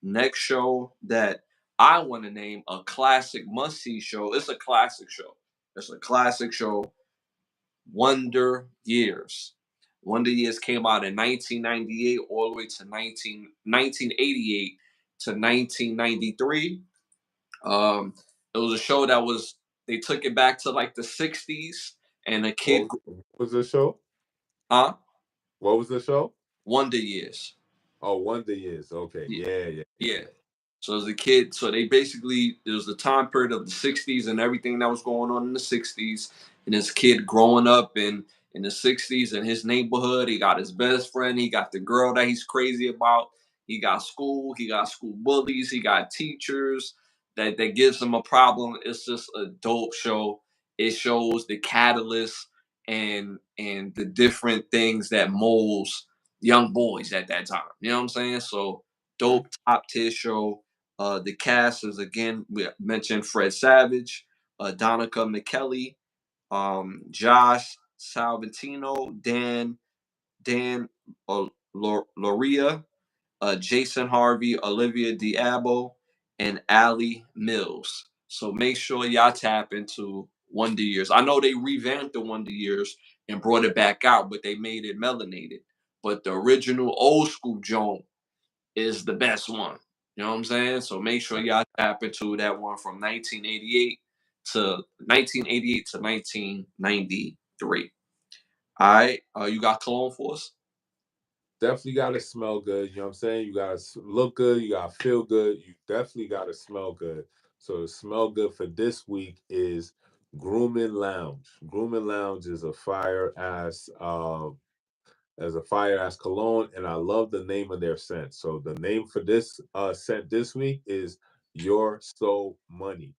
Next show that I want to name a classic must see show. It's a classic show. It's a classic show. Wonder Years. Wonder Years came out in 1998 all the way to 1988 to 1993. Um, it was a show that they took it back to like the 60s and a kid, What was the show? huh? What was the show? Wonder Years. Oh, Wonder Years. Okay. Yeah. Yeah, yeah, Yeah. yeah. So as a kid, so they basically it was the time period of the '60s and everything that was going on in the '60s, and this kid growing up in the '60s in his neighborhood. He got his best friend. He got the girl that he's crazy about. He got school. He got school bullies. He got teachers that gives him a problem. It's just a dope show. it shows the catalyst and the different things that molds young boys at that time. You know what I'm saying? So dope, top tier show. The cast is again, we mentioned Fred Savage, Donica McKelly, Josh Salvatino, Dan Loria, Jason Harvey, Olivia Diabo, and Allie Mills. So make sure y'all tap into Wonder Years. I know they revamped the Wonder Years and brought it back out, but they made it melanated. But the original old school Joan is the best one. You know what I'm saying? So make sure y'all tap into that one from 1988 to 1993. All right, you got cologne for us? Definitely got to smell good. You know what I'm saying? You got to look good. You got to feel good. You definitely got to smell good. So the smell good for this week is Grooming Lounge. Grooming Lounge is a fire ass cologne, and I love the name of their scent. So the name for this scent this week is Your So Money.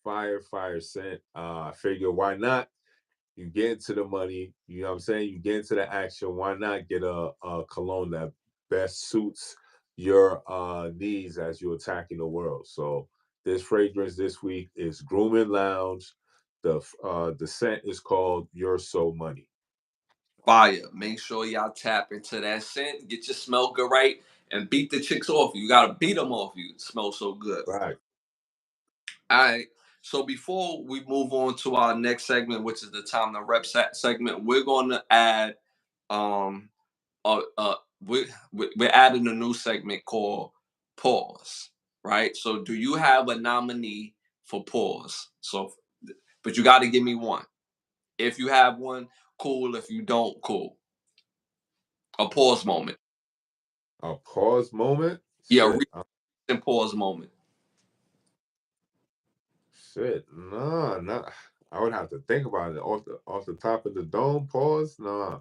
Fire scent. I figure why not? You get into the money, you know what I'm saying? You get into the action. Why not get a cologne that best suits your needs as you're attacking the world? So this fragrance this week is Grooming Lounge. The scent is called You're So Money. Fire. Make sure y'all tap into that scent, get your smell good right, and beat the chicks off you. You gotta beat them off you. It smells so good. Right. All right. So before we move on to our next segment, which is the time to rep segment, we're going to add um uh, uh we're adding a new segment called pause. Right. So do you have a nominee for pause? So, but you got to give me one. If you have one, cool. If you don't, cool. A pause moment. A pause moment? Yeah, Shit. recent pause moment. Shit. Nah, not I would have to think about it off the top of the dome. Pause? Nah.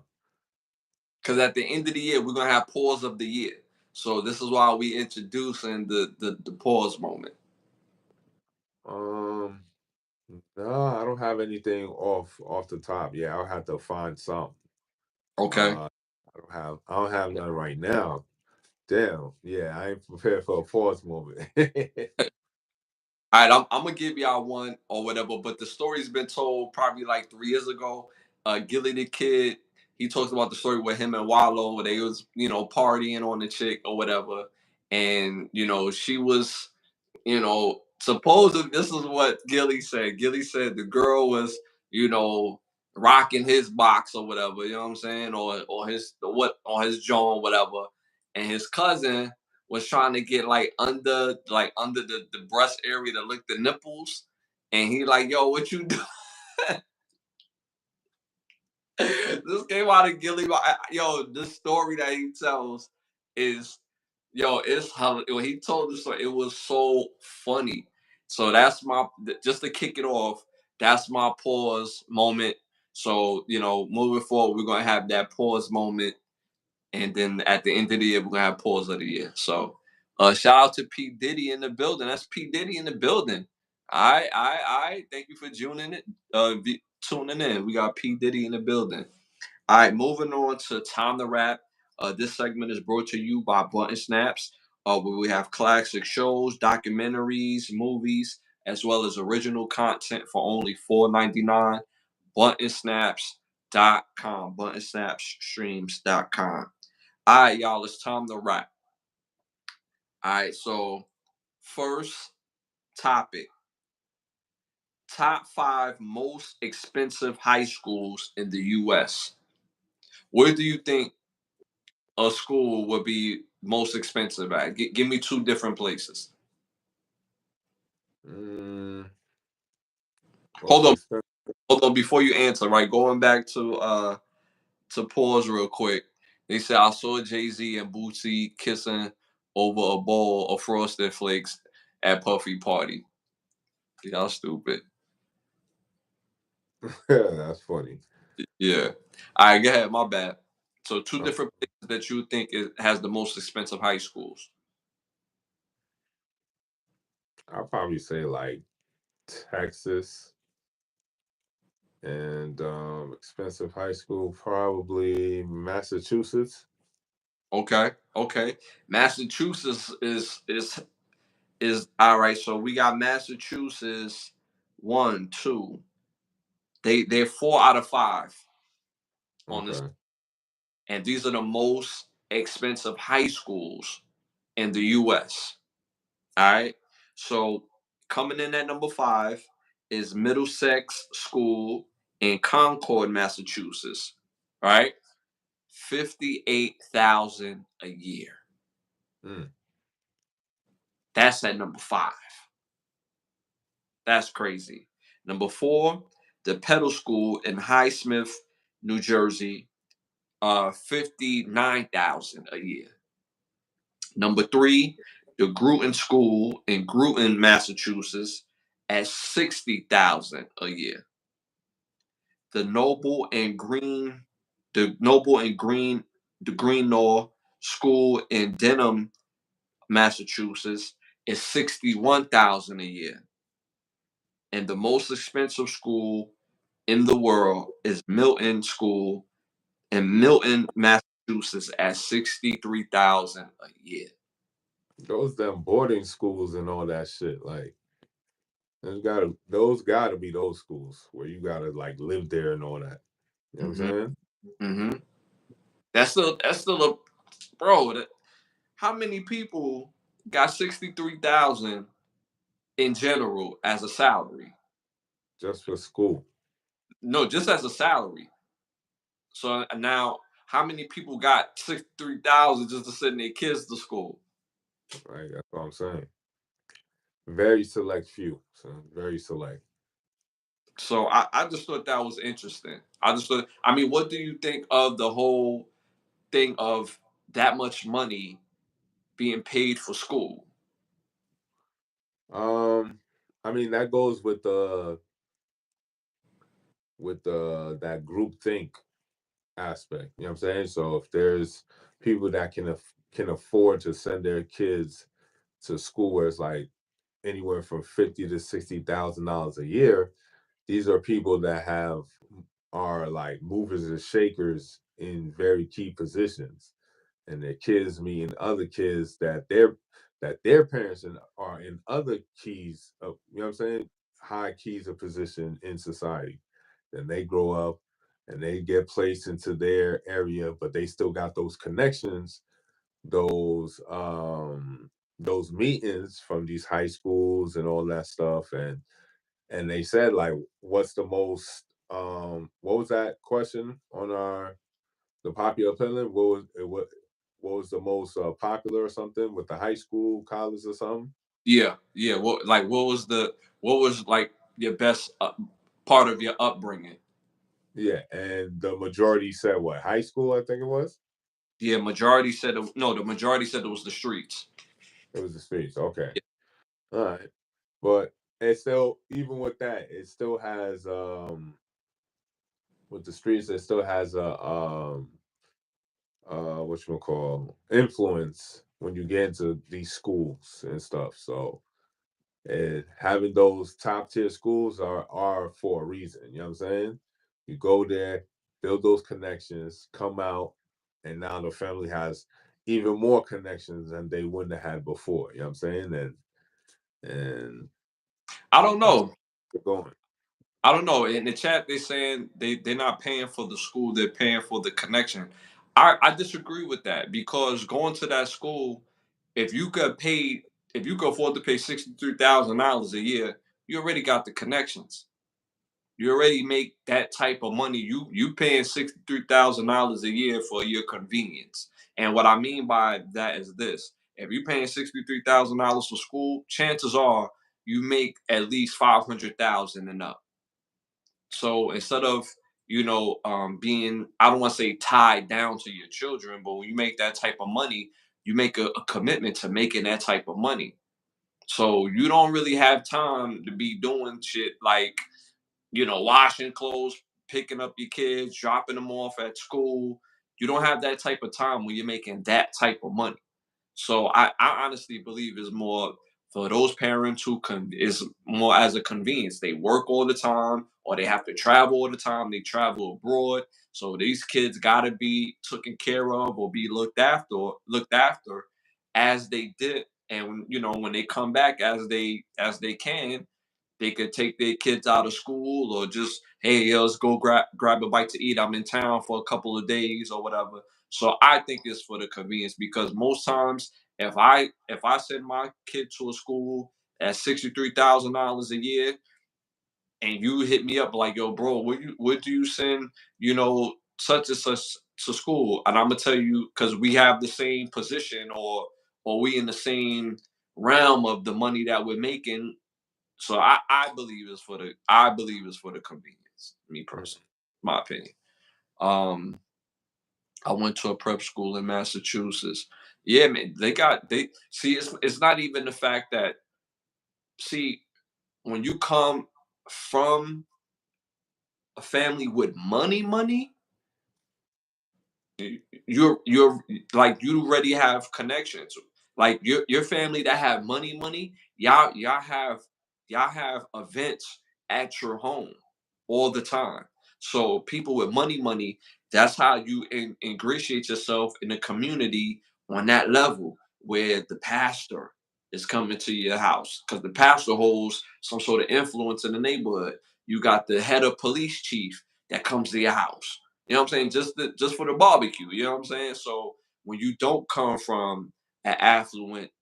Because at the end of the year, we're gonna have pause of the year. So this is why we introducing the pause moment. Um no, I don't have anything off the top. Yeah, I'll have to find some. Okay. I don't have none right now. Damn. Yeah, I ain't prepared for a pause moment. All right, I'm gonna give y'all one or whatever, but the story's been told probably like 3 years ago. Gilly the Kid, he talks about the story with him and Wallow, where they was, partying on the chick or whatever. And, she was, supposedly this is what Gilly said. Gilly said the girl was, rocking his box or whatever, you know what I'm saying? Or his what on his jaw or whatever. And his cousin was trying to get under the breast area to lick the nipples. And he like, yo, what you do? This came out of Gilly. Yo, this story that he tells is, it's how when he told the story, it was so funny. So that's just to kick it off. That's my pause moment. So moving forward, we're gonna have that pause moment, and then at the end of the year, we're gonna have pause of the year. So, shout out to P Diddy in the building. That's P Diddy in the building. All right. Thank you for tuning in. We got P Diddy in the building. All right, moving on to Time to Rap. This segment is brought to you by Button Snaps, where we have classic shows, documentaries, movies, as well as original content for only $4.99. ButtonSnaps.com. ButtonSnapsStreams.com. All right, y'all, it's time to rap. All right, so first topic: top 5 most expensive high schools in the U.S. Where do you think a school would be most expensive at? Give me 2 different places. Mm, Hold most on, expensive. hold on. Before you answer, right? Going back to pause real quick. They said I saw Jay Z and Bootsy kissing over a bowl of Frosted Flakes at Puffy party. Y'all stupid. That's funny. Yeah. All right, go ahead. My bad. So 2 Uh, different places that you think has the most expensive high schools. I'll probably say like Texas. And expensive high school, probably Massachusetts. Okay, okay. Massachusetts is all right. So we got Massachusetts one, two. They're 4 out of 5 on this, Okay. and these are the most expensive high schools in the U.S. All right. So coming in at number 5 is Middlesex School in Concord, Massachusetts. All right, 58,000 a year. Mm. That's at number 5. That's crazy. Number 4, the Pedal School in Highsmith, New Jersey, 59,000 a year. Number 3, the Gruton School in Gruton, Massachusetts, at 60,000 a year. The Noble and Green, the Noble and Green, the Greenlaw School in Denham, Massachusetts, is 61,000 a year. And the most expensive school in the world is Milton School in Milton, Massachusetts, at 63,000 a year. Those damn boarding schools and all that shit. Like, those gotta be those schools where you gotta like live there and all that. You know what I'm Hmm. saying? Hmm. That's still a bro. How many people got 63,000 in general as a salary? Just for school. No, just as a salary. So now, how many people got 63,000 just to send their kids to school? Right? That's what I'm saying. Very select few. So very select. So I just thought that was interesting. I just thought, I mean, what do you think of the whole thing of that much money being paid for school? Um, I mean that goes with the that group think aspect. You know what I'm saying? So if there's people that can afford to send their kids to school where it's like anywhere from 50 to 60 thousand dollars a year, these are people that are like movers and shakers in very key positions, and their kids meeting other kids that their parents are in other keys of, you know what I'm saying, high keys of position in society. Then they grow up and they get placed into their area, but they still got those connections, those those meetings from these high schools and all that stuff. And they said like, what's the most what was that question on our the popular opinion? What was the most popular or something with the high school, college or something? Yeah, yeah. What was like your best part of your upbringing? Yeah, and the majority said what, high school? I think it was. Yeah, majority said no. The majority said it was the streets. It was the streets. Okay, all right, but it still, even with that, it still has with the streets, it still has a what you call influence when you get into these schools and stuff. So and having those top tier schools are for a reason. You know what I'm saying? You go there, build those connections, come out, and now the family has even more connections than they wouldn't have had before. You know what I'm saying? And I don't that's know. where we're going. I don't know. In the chat, they're saying they're not paying for the school; they're paying for the connection. I disagree with that because going to that school, if you could pay, if you could afford to pay $63,000 a year, you already got the connections. You already make that type of money. You paying $63,000 a year for your convenience. And what I mean by that is this: if you're paying $63,000 for school, chances are you make at least 500,000 and up. So instead of being, I don't want to say tied down to your children, but when you make that type of money, you make a commitment to making that type of money. So you don't really have time to be doing shit like washing clothes, picking up your kids, dropping them off at school. You don't have that type of time when you're making that type of money. So I honestly believe it's more for those parents who is more as a convenience. They work all the time, or they have to travel all the time. They travel abroad, so these kids got to be taken care of or be looked after as they did. And when they come back as they can, they could take their kids out of school, or just, hey, let's go grab a bite to eat. I'm in town for a couple of days or whatever. So I think it's for the convenience, because most times if I send my kid to a school at $63,000 a year, and you hit me up like, yo, bro, would you send such and such to school? And I'm gonna tell you, because we have the same position, or we in the same realm of the money that we're making. So I believe it's for the convenience. Me personally, my opinion. Um, I went to a prep school in Massachusetts. Yeah, man, they see. It's not even the fact that, see, when you come from a family with money, you're like, you already have connections. Like your family that have money, y'all have events at your home all the time. So people with money, that's how you ingratiate yourself in the community on that level, where the pastor is coming to your house because the pastor holds some sort of influence in the neighborhood. You got the head of police chief that comes to your house. You know what I'm saying? Just for the barbecue. You know what I'm saying? So when you don't come from an affluent,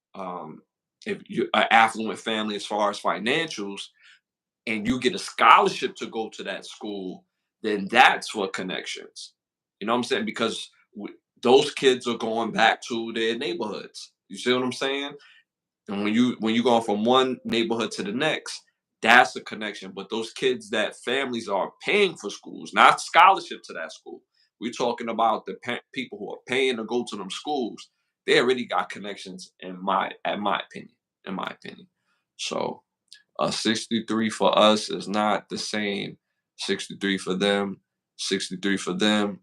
if you an affluent family as far as financials, and you get a scholarship to go to that school, then that's what connections. You know what I'm saying? Because those kids are going back to their neighborhoods. You see what I'm saying? And when you go from one neighborhood to the next, that's a connection. But those kids that families are paying for schools, not scholarship to that school. We're talking about the people who are paying to go to them schools. They already got connections, in my opinion. In my opinion. So a 63 for us is not the same 63 for them. 63 for them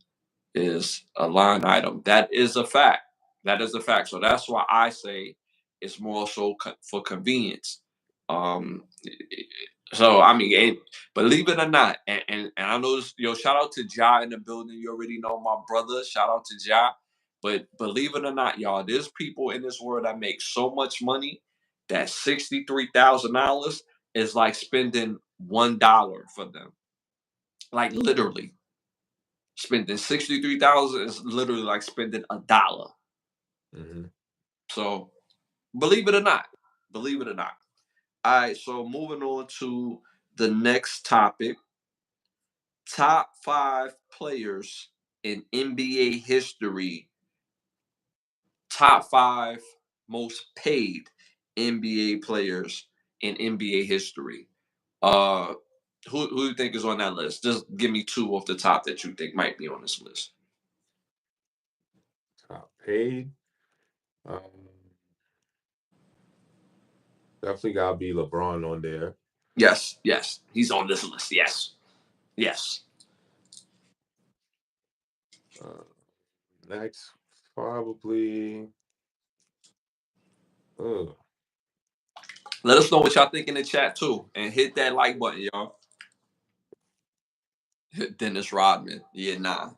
is a line item. That is a fact. That is a fact. So that's why I say it's more so for convenience. Um, so I mean, believe it or not, and I know this, shout out to Ja in the building. You already know my brother. Shout out to Ja. But believe it or not, y'all, there's people in this world that make so much money that $63,000 is like spending $1 for them. Like literally. Spending 63,000 is literally like spending $1. Mm-hmm. So believe it or not, believe it or not. All right, so moving on to the next topic: top 5 players in NBA history. Top 5 most paid NBA players in NBA history. Uh, who do you think is on that list? Just give me 2 off the top that you think might be on this list. Top paid. Um, Definitely gotta be LeBron on there. Yes, yes, he's on this list. Yes, yes. Uh, Next, probably. Uh, Let us know what y'all think in the chat too, and hit that like button, y'all. Dennis Rodman. Yeah, nah.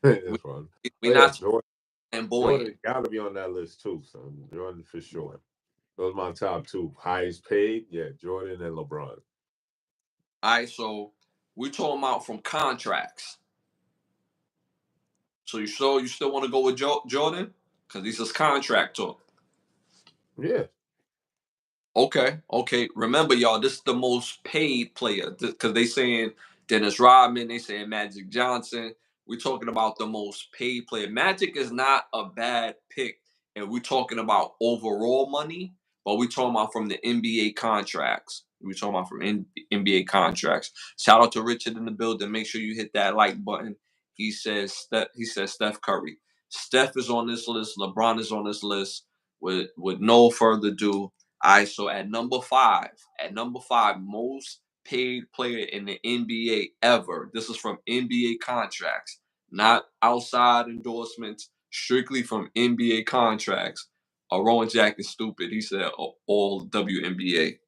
We that's fun. we Oh yeah, not Jordan. flamboyant. Jordan gotta be on that list too. So Jordan for sure. Those are my top 2. Highest paid, yeah, Jordan and LeBron. All right, so we're talking about from contracts. So you still want to go with Jordan? Because this is contract talk. Yeah. Okay, okay. Remember, y'all, this is the most paid player because they saying Dennis Rodman, they saying Magic Johnson. We're talking about the most paid player. Magic is not a bad pick, and we're talking about overall money, but we're talking about from the NBA contracts. We're talking about from NBA contracts. Shout out to Richard in the building. Make sure you hit that like button. He says Steph Curry. Steph is on this list. LeBron is on this list. With no further ado, all right, so at number five, most paid player in the NBA ever. This is from NBA contracts, not outside endorsements, strictly from NBA contracts. Rowan Jack is stupid. He said all WNBA.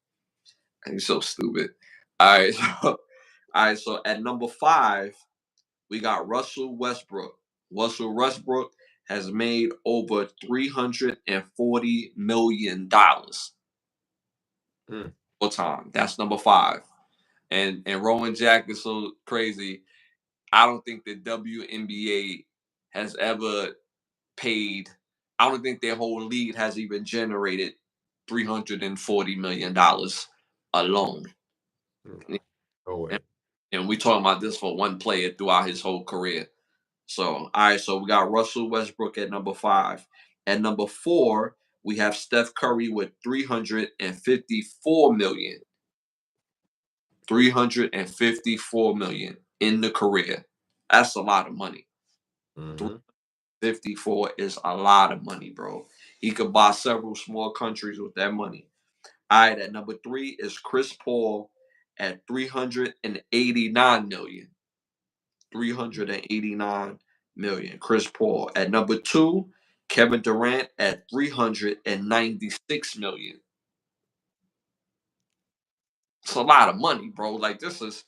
And he's so stupid. All right, so at number 5, we got Russell Westbrook. Russell Westbrook has made over $340 million all time. That's number 5. And Rowan Jack is so crazy. I don't think the WNBA has ever paid. I don't think their whole league has even generated $340 million alone. No way. And we talking about this for one player throughout his whole career. So, all right, so we got Russell Westbrook at number 5. At number 4, we have Steph Curry with 354 million. 354 million in the career. That's a lot of money. 54 is a lot of money, bro. He could buy several small countries with that money. All right, at number 3 is Chris Paul at 389 million. 389 million. Chris Paul. At number 2, Kevin Durant at 396 million. It's a lot of money, bro. Like this is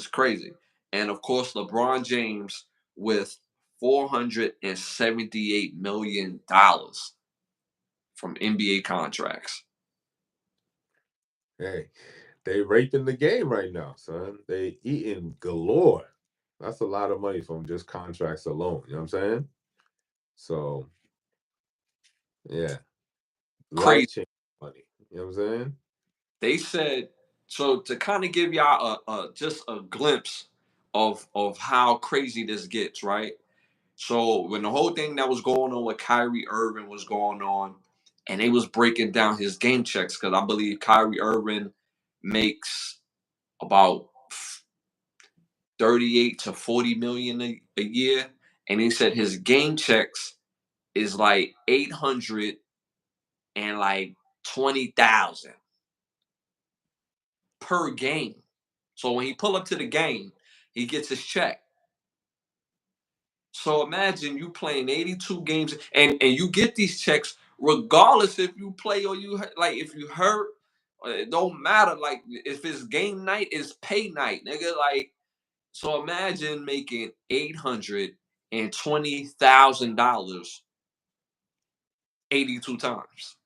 crazy. And of course, LeBron James with $478 million from NBA contracts. Hey, they raping the game right now, son. They eating galore. That's a lot of money from just contracts alone. You know what I'm saying? So, yeah, Crazy. life changing money. You know what I'm saying? They said so to kind of give y'all just a glimpse of how crazy this gets, right? So when the whole thing that was going on with Kyrie Irving was going on, and they was breaking down his game checks, because I believe Kyrie Irving makes about 38 to 40 million a year, and he said his game checks is like 800 and like 20,000 per game. So when he pull up to the game, he gets his check. So imagine you playing 82 games and you get these checks regardless if you play or you like if you hurt, it don't matter. Like if it's game night, it's pay night, nigga. Like so imagine making $820,000 82 times.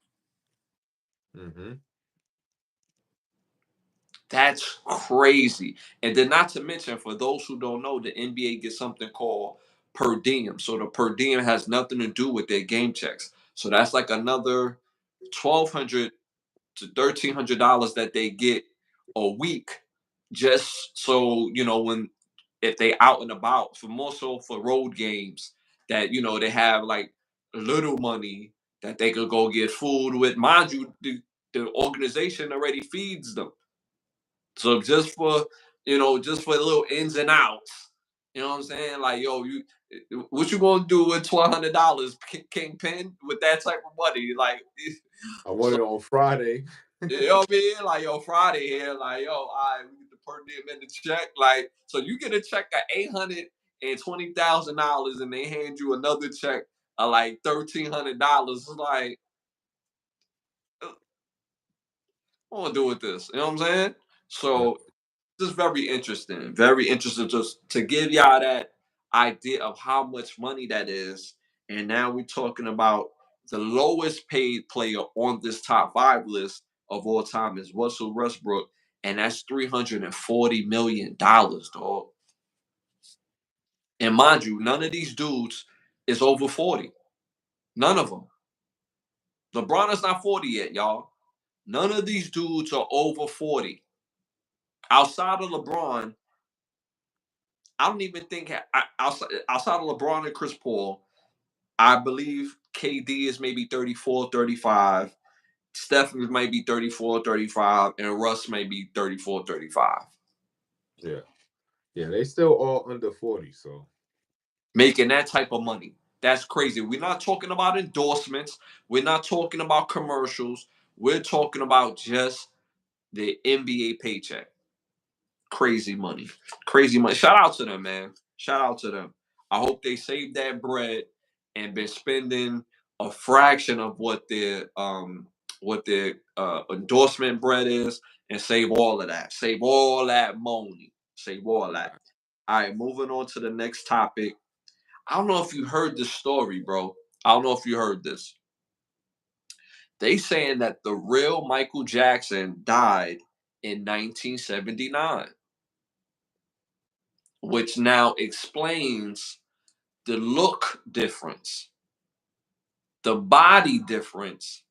That's crazy. And then not to mention, for those who don't know, the NBA gets something called per diem. So the per diem has nothing to do with their game checks. So that's like another $1,200 to $1,300 that they get a week, just so when if they out and about, for more so for road games that they have like little money that they could go get food with. Mind you, the organization already feeds them. So just for little ins and outs, you know what I'm saying? Like, yo, what you gonna do with $1,200, Kingpin, with that type of money? Like, I want it on Friday. you know what I mean? Like, yo, Friday here, like, yo, all right, we get the per diem in the check. Like, so you get a check at $820,000, and they hand you another check of like $1,300. It's like, what am I do with this? You know what I'm saying? So just very interesting. Very interesting just to give y'all that idea of how much money that is. And now we're talking about the lowest paid player on this top 5 list of all time is Russell Westbrook, and that's $340 million, dog. And mind you, none of these dudes is over 40. None of them. LeBron is not 40 yet, y'all. None of these dudes are over 40. Outside of LeBron, I don't even think outside of LeBron and Chris Paul, I believe KD is maybe 34, 35. Steph might be 34, 35, and Russ may be 34, 35. Yeah. Yeah, they still all under 40, so. Making that type of money. That's crazy. We're not talking about endorsements. We're not talking about commercials. We're talking about just the NBA paycheck. Crazy money. Crazy money. Shout out to them, man. Shout out to them. I hope they saved that bread and been spending a fraction of what their endorsement bread is, and save all of that. Save all that money. Save all that. All right, moving on to the next topic. I don't know if you heard this story, bro. I don't know if you heard this. They saying that the real Michael Jackson died in 1979, which now explains the look difference, the body difference,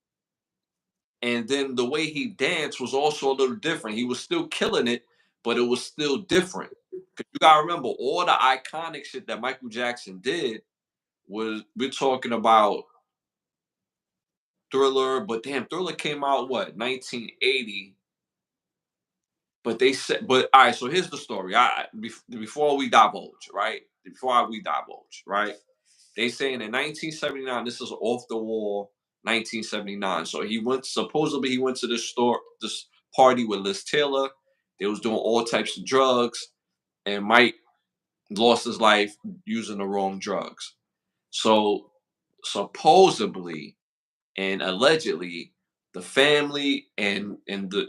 and then the way he danced was also a little different. He was still killing it, but it was still different. Cause you gotta remember, all the iconic shit that Michael Jackson did was, we're talking about Thriller, but damn, Thriller came out what, 1980. But they said, but all right. So here's the story. Before we divulge, right? Before we divulge, right? They saying in 1979, this is off the wall, 1979. So he went, supposedly he went to this party with Liz Taylor. They was doing all types of drugs, and Mike lost his life using the wrong drugs. So supposedly and allegedly, the family and the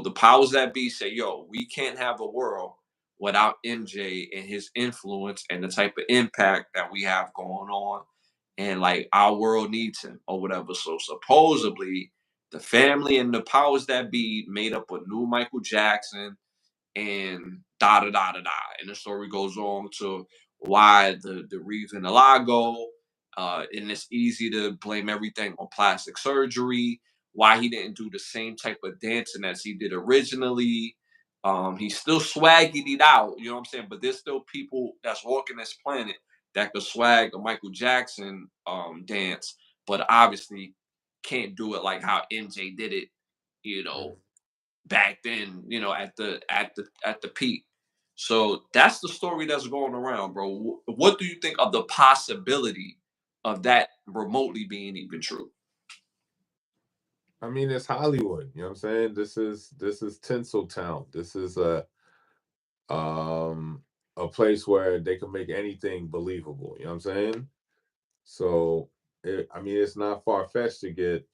the powers that be say, yo, we can't have a world without MJ and his influence and the type of impact that we have going on, and like our world needs him or whatever. So supposedly the family and the powers that be made up a new Michael Jackson, and da da da da da. And the story goes on to why the reason the Lago, and it's easy to blame everything on plastic surgery. Why he didn't do the same type of dancing as he did originally. He's still swagging it out, you know what I'm saying? But there's still people that's walking this planet that could swag a Michael Jackson dance, but obviously can't do it like how MJ did it, you know, back then, at the peak. So that's the story that's going around, bro. What do you think of the possibility of that remotely being even true? I mean, it's Hollywood. You know what I'm saying? This is Tinseltown. This is um a place where they can make anything believable. You know what I'm saying? So, I mean, it's not far fetched to get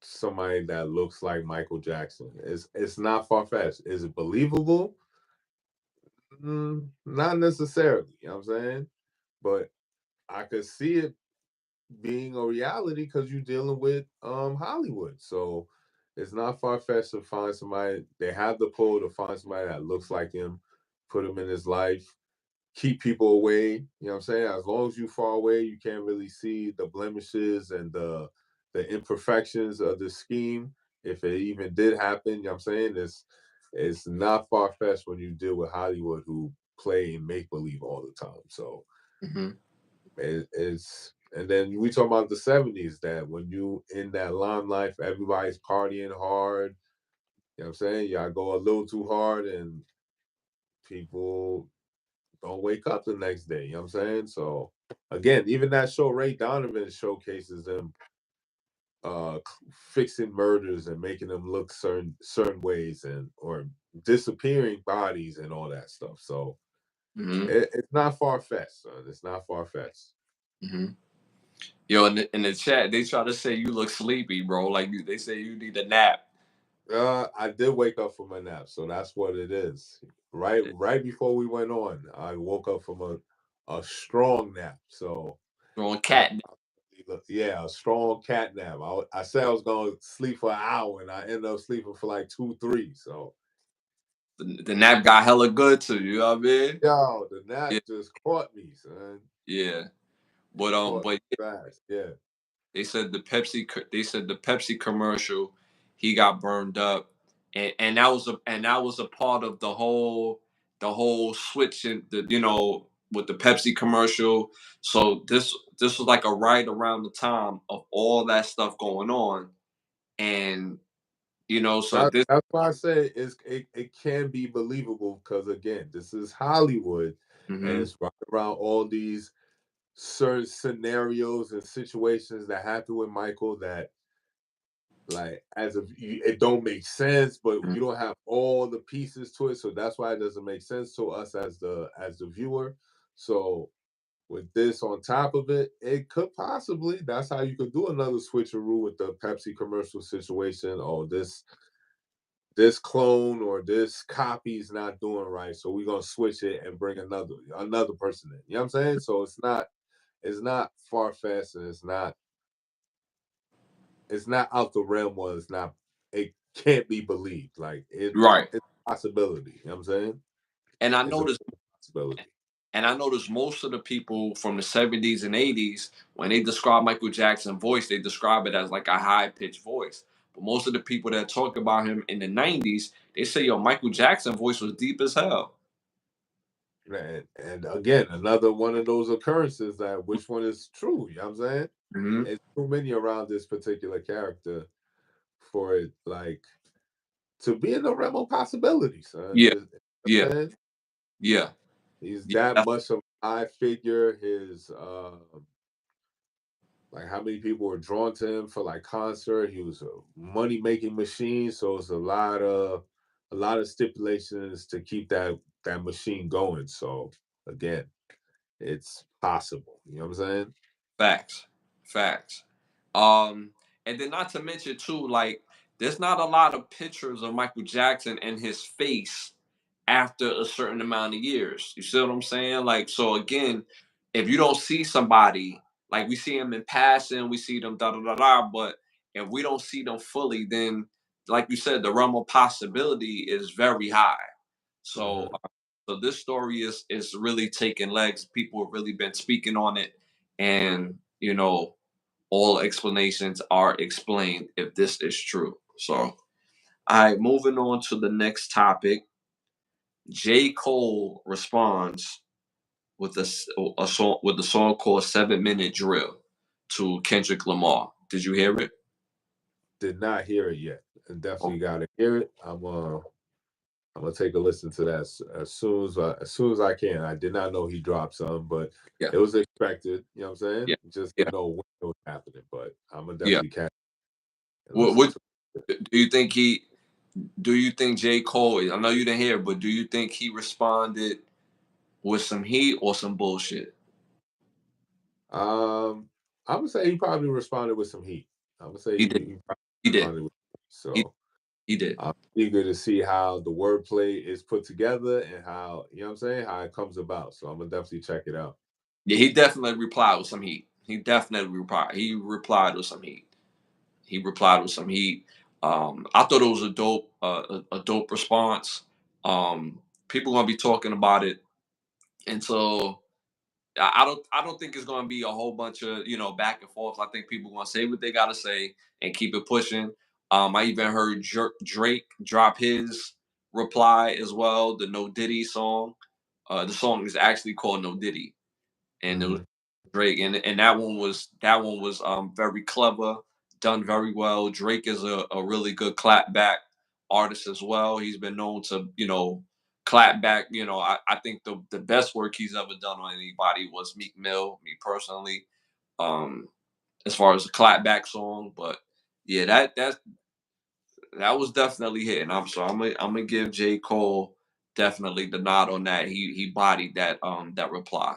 somebody that looks like Michael Jackson. It's not far fetched. Is it believable? Not necessarily. You know what I'm saying? But I could see it being a reality because you're dealing with Hollywood. So it's not far fetched to find somebody. They have the pull to find somebody that looks like him, put him in his life, keep people away. You know what I'm saying? As long as you far away, you can't really see the blemishes and the imperfections of the scheme. If it even did happen, you know what I'm saying? It's not far fetched when you deal with Hollywood who play and make believe all the time. So Hmm. it's and then we talk about the '70s that when you in that limelight, everybody's partying hard. You know what I'm saying? Y'all go a little too hard and people don't wake up the next day. You know what I'm saying? So again, even that show Ray Donovan showcases them fixing murders and making them look certain ways and or disappearing bodies and all that stuff. So Hmm. it's not far fetched, son. It's not far fetched. Hmm. Yo, in the chat, they try to say you look sleepy, bro. Like they say you need a nap. I did wake up from a nap, so that's what it is. Right before we went on, I woke up from a strong nap. So Throwing that, cat nap. yeah, a strong cat nap. I said I was gonna sleep for an hour, and I ended up sleeping for like 2, 3. So The nap got hella good too. You know what I mean? yo, the nap Yeah, just caught me, son. yeah. It But caught me but fast. Yeah. They said the Pepsi commercial, he got burned up, and that was a part of the whole switch in the, with the Pepsi commercial. So this was like a right around the time of all that stuff going on, and so this. That's why I say it can be believable because again, this is Hollywood, and Hmm. it's right around all these certain scenarios and situations that happen with Michael that like as of it don't make sense, but you don't have all the pieces to it, so that's why it doesn't make sense to us as the viewer. So with this on top of it, it could possibly. That's how you could do another switcheroo with the Pepsi commercial situation. Oh, this clone or this copy is not doing right, so we're gonna switch it and bring another person in. You know what I'm saying? So it's not far fetched, and it's not out the realm. Or it's not. It can't be believed. Like Right. it's a possibility. You know what I'm saying? And I It's a noticed possibility. and I noticed most of the people from the 70s and 80s, when they describe Michael Jackson's voice, they describe it as like a high pitched voice. But most of the people that talk about him in the 90s, they say, yo, Michael Jackson's voice was deep as hell. And again, another one of those occurrences that which one is true. You know what I'm saying? Hmm. It's too many around this particular character for it like to be in the realm of possibility, son. Yeah, You know what yeah, I'm saying? yeah, He's yeah, that much of a high figure. His like how many people were drawn to him for like concert. He was a money making machine, so it's a lot of stipulations to keep that machine going. So again, it's possible. You know what I'm saying? facts, facts. Um, and then not to mention too, like, there's not a lot of pictures of Michael Jackson and his face after a certain amount of years. You see what I'm saying? Like, so again, if you don't see somebody, like we see them in passing, we see them da da da da, but if we don't see them fully, then like you said, the realm of possibility is very high. So, Mhm. so this story is really taking legs. People have really been speaking on it, and all explanations are explained if this is true. So, all right, moving on to the next topic. J. Cole responds with a song with a song called 7 Minute Drill to Kendrick Lamar. Did you hear it? Did not hear it yet. And Oh, definitely got to hear it. I'm gonna take a listen to that as soon as I can. I did not know he dropped some, but yeah, it was expected. You know what I'm saying? yeah, Just yeah, to know when it was happening. But I'm gonna yeah. definitely catch and listen What to it. do you think he? Do you think J. Cole? I know you didn't hear, but do you think he responded with some heat or some bullshit? I'm gonna say he probably responded with some heat. I'm gonna say He he, did. he probably He did. responded with heat. He So he did. I'm eager to see how the wordplay is put together and how you know what I'm saying, how it comes about. So I'm gonna definitely check it out. Yeah, he definitely replied with some heat. He definitely replied. He replied with some heat. He replied with some heat. I thought it was a dope response. People gonna be talking about it until I don't think it's gonna be a whole bunch of back and forth. I think people gonna say what they gotta say and keep it pushing. I even heard Drake drop his reply as well. The No Diddy song. The song is actually called No Diddy, and it was Mhm. Drake, and that one was very clever, done very well. Drake is a really good clapback artist as well. He's been known to clap back. I think the best work he's ever done on anybody was Meek Mill. Me personally, um, as far as a clapback song, but yeah, that was definitely hitting. I'm gonna give J. Cole definitely the nod on that. He bodied that reply.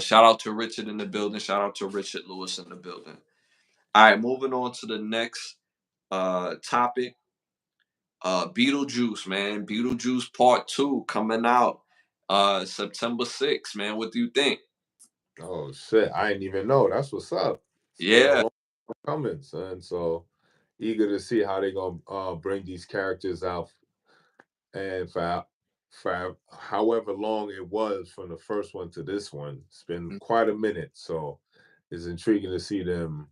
Shout out to Richard in the building. Shout out to Richard Lewis in the building. All right, moving on to the next topic. Beetlejuice, man. Beetlejuice Part 2 coming out September 6th, man. What do you think? Oh shit, I didn't even know. That's what's up. It's been a Yeah, long time coming, son. So eager to see how they gonna bring these characters out, and for however long it was from the first one to this one, it's been mm, quite a minute. So it's intriguing to see them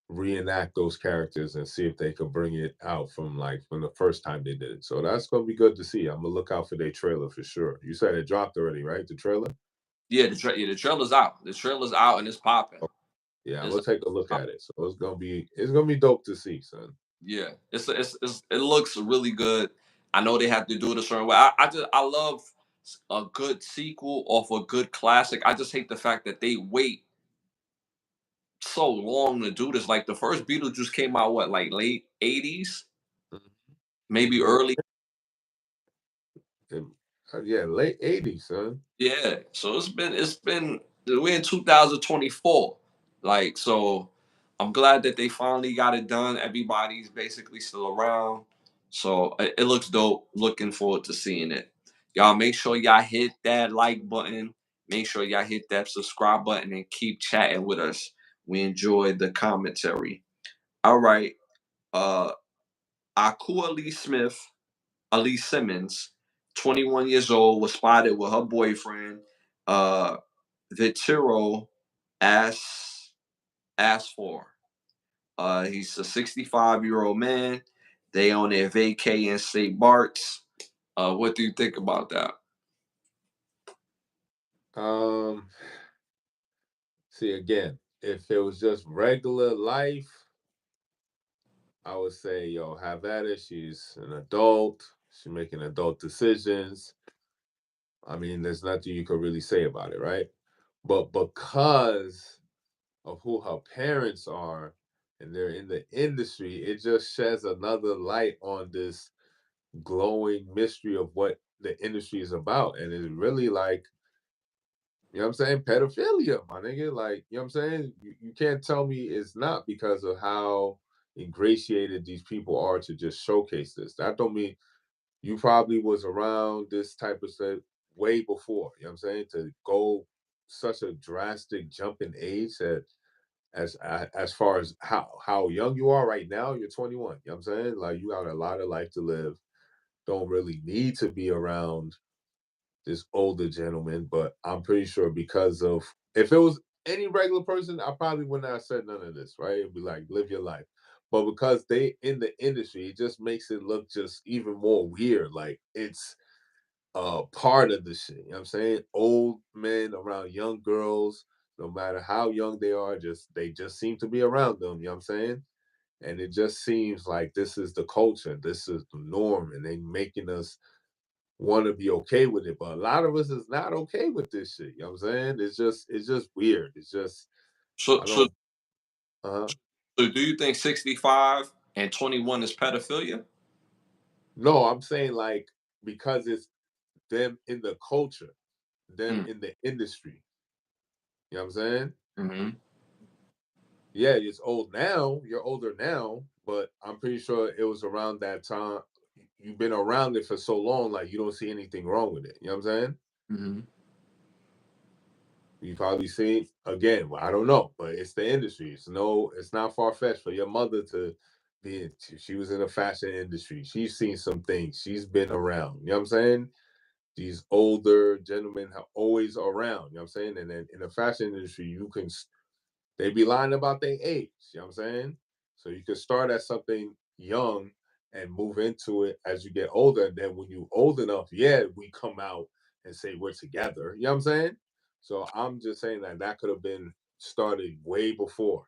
reenact those characters and see if they can bring it out from the first time they did it. So that's gonna be good to see. I'm gonna look out for their trailer for sure. You said it dropped already, right? The trailer? yeah. The trailer's out. The trailer's out and it's popping. Yeah, I'm It's gonna take a look at it. So it's gonna be dope to see, son. Yeah, it looks really good. I know they have to do it a certain way. I love a good sequel off a good classic. I just hate the fact that they wait so long to do this. Like the first Beetlejuice came out what, like late '80s, Mhm. maybe Yeah, early. it- Yeah, late 80s, son. Yeah, so it's been we're in 2024. Like, so I'm glad that they finally got it done. Everybody's basically still around. So it looks dope. Looking forward to seeing it. Y'all make sure y'all hit that like button. Make sure y'all hit that subscribe button and keep chatting with us. We enjoyed the commentary. All right. Uh Akua Lee Smith, Elise Simmons, 21 years old, was spotted with her boyfriend, uh, Vitiro As Asfor. He's a 65-year-old man. They on their vacay in St. Bart's. What do you think about that? Um, See again, if it was just regular life, I would say, yo, have at it. She's an adult. She's making adult decisions. I mean, there's nothing you could really say about it, right? But because of who her parents are and they're in the industry, it just sheds another light on this glowing mystery of what the industry is about. And it's really like, you know what I'm saying, pedophilia, my nigga. Like, you know what I'm saying? You can't tell me it's not because of how ingratiated these people are to just showcase this. That don't mean you probably was around this type of stuff way before, you know what I'm saying? To go such a drastic jump in age that as far as how young you are right now, you're 21. You know what I'm saying? Like you got a lot of life to live. Don't really need to be around this older gentleman, but I'm pretty sure because of if it was any regular person, I probably would not have said none of this, right? It'd be like live your life. But because they in the industry, it just makes it look just even more weird. Like it's part of the shit. You know what I'm saying? Old men around young girls, no matter how young they are, just they just seem to be around them. You know what I'm saying? And it just seems like this is the culture, this is the norm, and they making us want to be okay with it. But a lot of us is not okay with this shit. You know what I'm saying? It's just weird. It's just So, I so, don't uh so do you think 65 and 21 is pedophilia? no, I'm saying like because it's them in the culture, them in the industry. You know what I'm saying? Mm-hmm. Yeah, it's old now. You're older now, but I'm pretty sure it was around that time. You've been around it for so long, like you don't see anything wrong with it. You know what I'm saying? Mm-hmm. You probably see again. Well, I don't know, but it's the industry. It's not far fetched for your mother to be. She was in the fashion industry. She's seen some things. She's been around. You know what I'm saying? These older gentlemen are always around. You know what I'm saying? And then in the fashion industry, they be lying about their age. You know what I'm saying? So you can start at something young and move into it as you get older. And then when you old enough, yeah, we come out and say we're together. You know what I'm saying? So I'm just saying that that could have been started way before.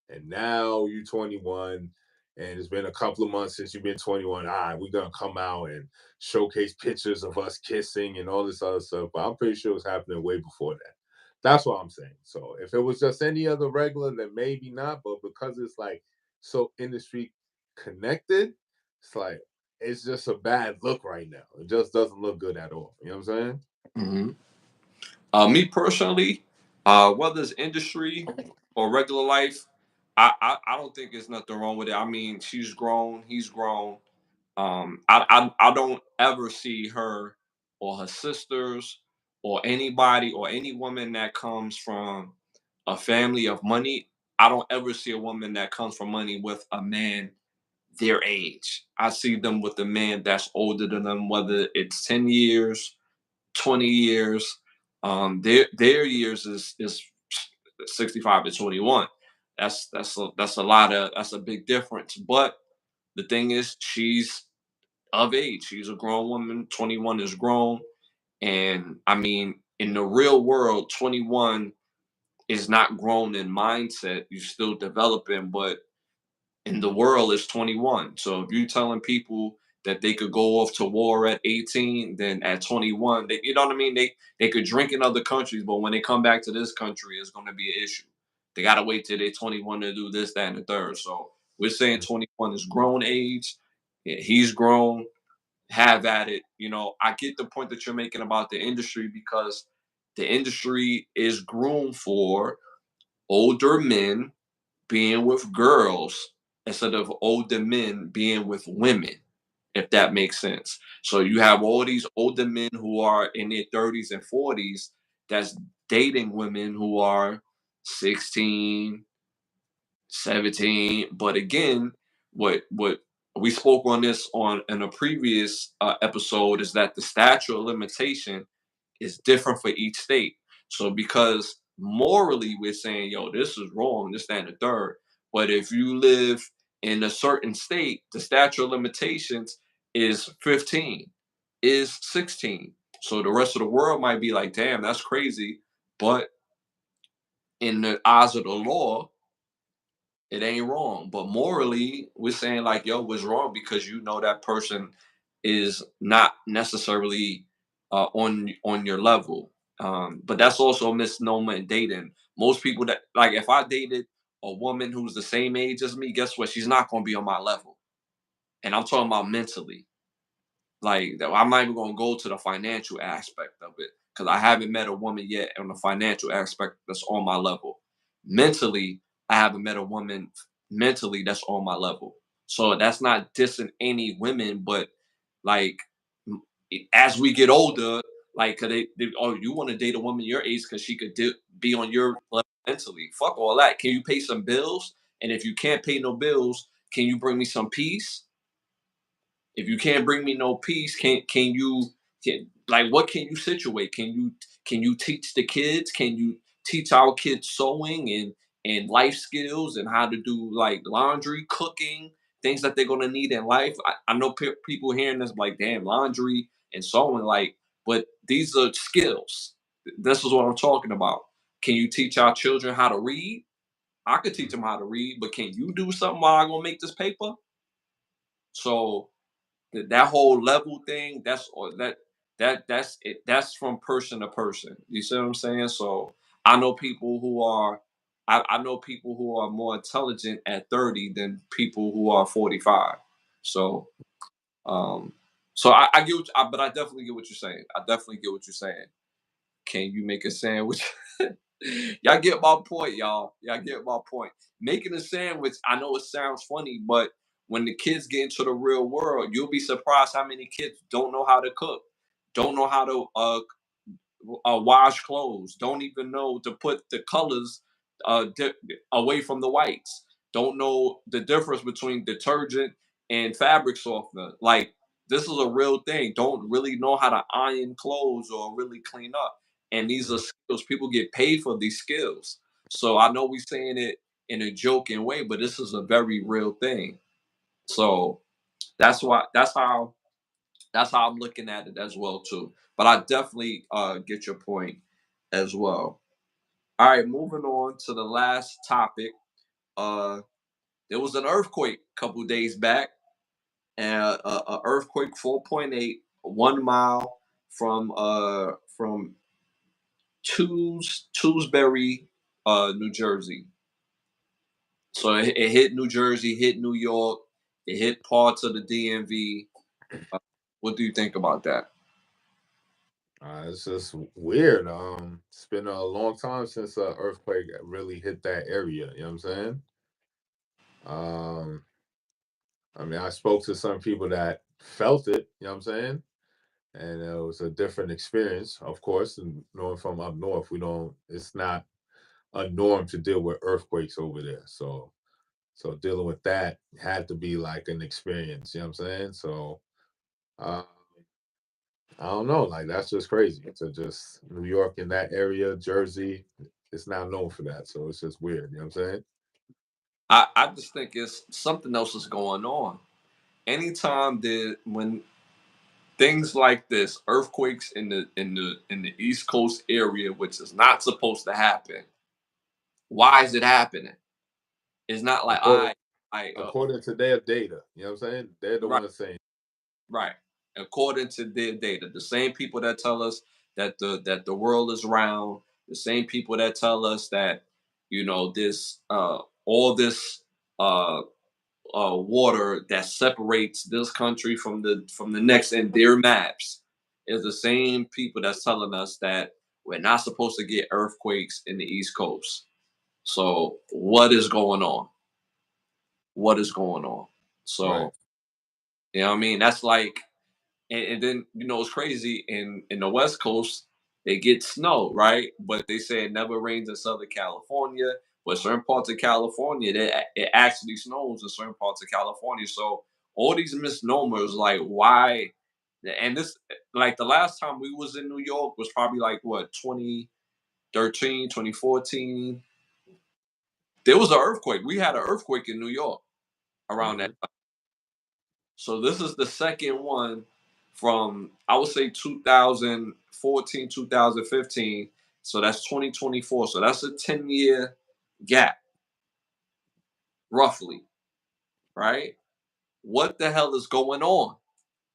And now you're 21, and it's been a couple of months since you've been 21. All right, we're gonna come out and showcase pictures of us kissing and all this other stuff. But I'm pretty sure it was happening way before that. That's what I'm saying. So if it was just any other regular, then maybe not. But because it's like so industry connected, it's like it's just a bad look right now. It just doesn't look good at all. You know what I'm saying? Mm-hmm. Me personally, whether it's industry or regular life, I don't think there's nothing wrong with it. I mean, she's grown, he's grown. I don't ever see her or her sisters or anybody or any woman that comes from a family of money. I don't ever see a woman that comes from money with a man their age. I see them with a man that's older than them, whether it's 10 years, 20 years. Their years is 65 to 21. That's a lot of that's a big difference. But the thing is, she's of age. She's a grown woman. 21 is grown. And I mean, in the real world, 21 is not grown in mindset. You're still developing, but in the world is 21. So if you're telling people that they could go off to war at 18, then at 21, they, you know what I mean? They could drink in other countries, but when they come back to this country, it's going to be an issue. They got to wait till they're 21 to do this, that, and the third. So we're saying 21 is grown age. Yeah, he's grown. have at it. You know, I get the point that you're making about the industry, because the industry is groomed for older men being with girls instead of older men being with women, if that makes sense. So you have all these older men who are in their 30s and 40s that's dating women who are 16, 17. But again, what we spoke on this on in a previous episode is that the statute of limitation is different for each state. So because morally we're saying, yo, this is wrong, this, that, and the third. But if you live in a certain state, the statute of limitations is 15, is 16. So the rest of the world might be like, damn, that's crazy. But in the eyes of the law, it ain't wrong. But morally, we're saying like, yo, what's wrong? Because you know that person is not necessarily on your level. But that's also a misnomer in dating. Most people that, like, if I dated a woman who's the same age as me, guess what? She's not gonna be on my level. And I'm talking about mentally. Like, I'm not even gonna go to the financial aspect of it, because I haven't met a woman yet on the financial aspect that's on my level. Mentally, I haven't met a woman mentally that's on my level. So that's not dissing any women, but like, as we get older, like, cause oh, you want to date a woman your age because she could be on your level mentally. Fuck all that. Can you pay some bills? And if you can't pay no bills, can you bring me some peace? If you can't bring me no peace, can you, like, what can you situate? Can you teach the kids? Can you teach our kids sewing and life skills and how to do like laundry, cooking, things that they're gonna need in life? I know people hearing this like, damn, laundry and sewing, like, but these are skills. This is what I'm talking about. Can you teach our children how to read? I could teach them how to read, but can you do something while I'm gonna make this paper? So that whole level thing, that's or that's it, that's from person to person. You see what I'm saying? So I know people who are, I know people who are more intelligent at 30 than people who are 45. So um I get but I definitely get what you're saying. I definitely get what you're saying. Can you make a sandwich? Y'all get my point, y'all. Y'all get my point. Making a sandwich, I know it sounds funny, but when the kids get into the real world, you'll be surprised how many kids don't know how to cook, don't know how to wash clothes, don't even know to put the colors away from the whites, don't know the difference between detergent and fabric softener. Like, this is a real thing. Don't really know how to iron clothes or really clean up. And these are skills. People get paid for these skills. So I know we're saying it in a joking way, but this is a very real thing. So that's how I'm looking at it as well too. But I definitely get your point as well. All right, moving on to the last topic. Uh, there was an earthquake a couple days back, and a earthquake 4.8, 1 mile from Tewksbury, New Jersey. So it hit New Jersey, hit New York, it hit parts of the DMV. What do you think about that? It's just weird. It's been a long time since an earthquake really hit that area. You know what I'm saying? Um, I mean, I spoke to some people that felt it. You know what I'm saying? And it was a different experience, of course. And knowing from up north, we don't. It's not a norm to deal with earthquakes over there. So dealing with that had to be like an experience. You know what I'm saying? So. Uh, I don't know. Like, that's just crazy. To just New York in that area, Jersey, it's not known for that. So it's just weird. You know what I'm saying? I just think it's something else is going on. Anytime that when things like this, earthquakes in the East Coast area, which is not supposed to happen. Why is it happening? It's not like According I according to their data. You know what I'm saying? They're the right, ones saying. right. According to their data, the same people that tell us that the world is round, the same people that tell us that this all this uh water that separates this country from the next in their maps is the same people that's telling us that we're not supposed to get earthquakes in the East Coast. So what is going on? What is going on? Right. So you know what I mean? That's like, and then it's crazy in the West Coast they get snow, right? But they say it never rains in Southern California. But certain parts of California, it actually snows in certain parts of California. So all these misnomers, like why? And this, like the last time we was in New York was probably like what 2013, 2014. There was an earthquake. We had an earthquake in New York around that. Hmm. So this is the second one from I would say 2014, 2015. So that's 2024. So that's a 10-year gap, roughly, right? What the hell is going on?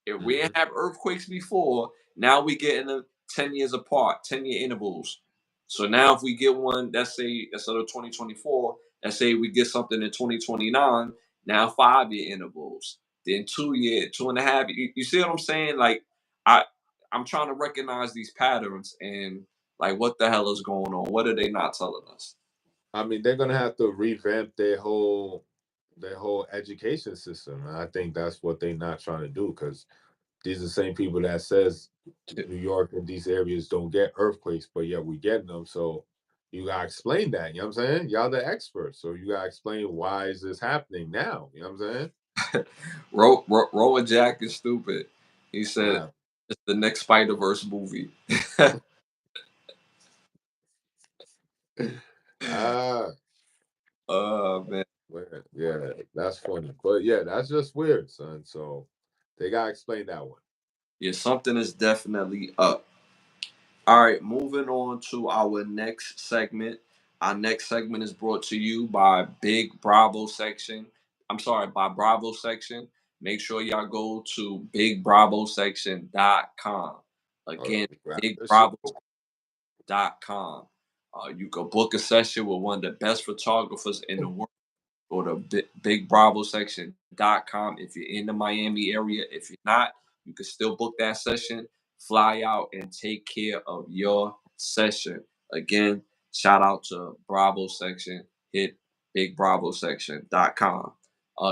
If we Hmm. didn't have earthquakes before, now we getting them 10 years apart, 10-year intervals. So now if we get one, let's say instead of 2024, let's say we get something in 2029, now 5-year intervals, then 2 year, 2.5. You see what I'm saying? Like I I'm trying to recognize these patterns and like what the hell is going on? What are they not telling us? I mean, they're gonna have to revamp their whole education system. And I think that's what they're not trying to do because these are the same people that says New York and these areas don't get earthquakes, but yet we getting them. So you gotta explain that. You know what I'm saying? Y'all the experts, so you gotta explain why is this happening now. You know what I'm saying? Roa Jack is stupid. He said Yeah. it's the next Spider Verse movie. Ah, Man. yeah, that's funny. But yeah, that's just weird, son. So they gotta explain that one. Yeah, something is definitely up. All right, moving on to our next segment. Our next segment is brought to you by Big Bravo Section. I'm sorry, by Bravo Section. Make sure y'all go to bigbravosection.com. Hold on, Again, let me grab this shit. bigbravo.com. You can book a session with one of the best photographers in the world. Go to bigbravosection.com if you're in the Miami area. If you're not, you can still book that session, fly out, and take care of your session. Again, shout out to Bravo Section. Hit bigbravosection.com.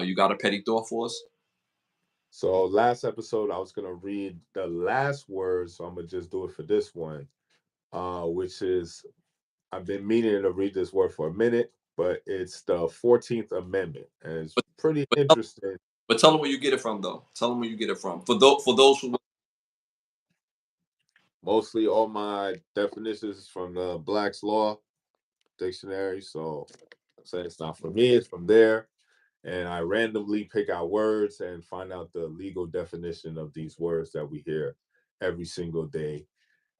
You got a petty thought for us? So last episode, I was gonna read the last words, so I'm gonna just do it for this one, which is I've been meaning to read this word for a minute, but it's the 14th Amendment, and it's But, pretty but, tell, interesting. but tell them where you get it from, though. Tell them where you get it from. For those who Mostly all my definitions from the Black's Law Dictionary, so I say it's not from me, it's from there. And I randomly pick out words and find out the legal definition of these words that we hear every single day,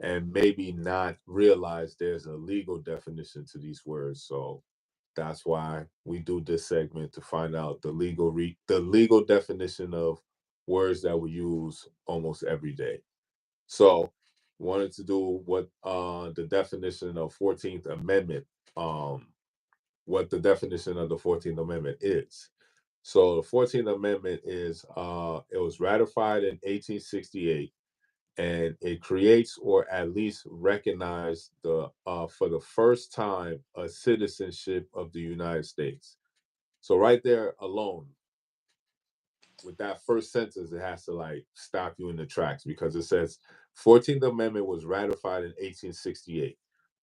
and maybe not realize there's a legal definition to these words. So that's why we do this segment to find out the legal definition of words that we use almost every day. So wanted to do what the definition of 14th Amendment, um, what the definition of the 14th Amendment is. So the 14th Amendment is it was ratified in 1868, and it creates or at least recognized the for the first time a citizenship of the United States. So right there alone, with that first sentence, it has to like stop you in the tracks because it says 14th Amendment was ratified in 1868.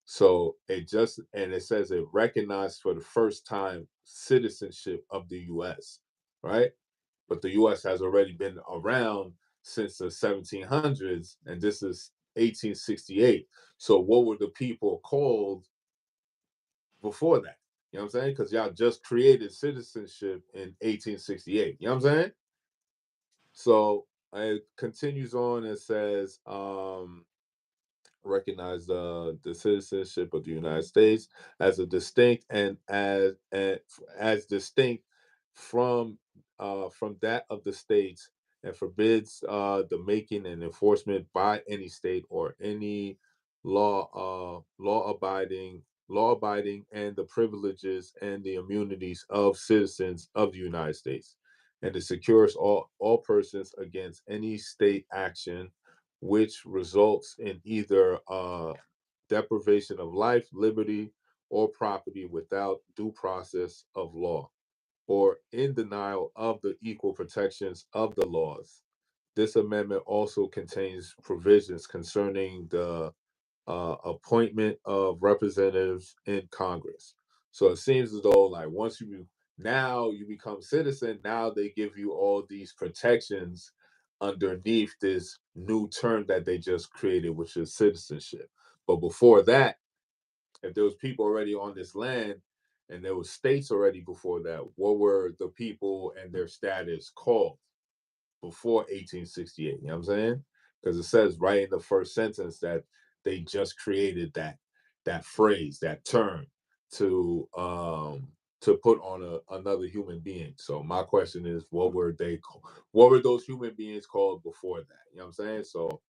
So it says it recognized for the first time citizenship of the US, right? But the US has already been around since the 1700s, and this is 1868. So what were the people called before that? You know what I'm saying? Because y'all just created citizenship in 1868. You know what I'm saying? So it continues on and says, recognize the citizenship of the United States as a distinct and as distinct from that of the states, and forbids the making and enforcement by any state or any law abiding law-abiding, and the privileges and the immunities of citizens of the United States, and it secures all persons against any state action which results in either deprivation of life, liberty, or property without due process of law, or in denial of the equal protections of the laws. This amendment also contains provisions concerning the appointment of representatives in Congress. So it seems as though, like, once now you become citizen, now they give you all these protections underneath this new term that they just created, which is citizenship. But before that, if there was people already on this land and there was states already before that, what were the people and their status called before 1868? You know what I'm saying? Because it says right in the first sentence that they just created that phrase, that term to put on another human being. So my question is, what were they called? What were those human beings called before that? You know what I'm saying? So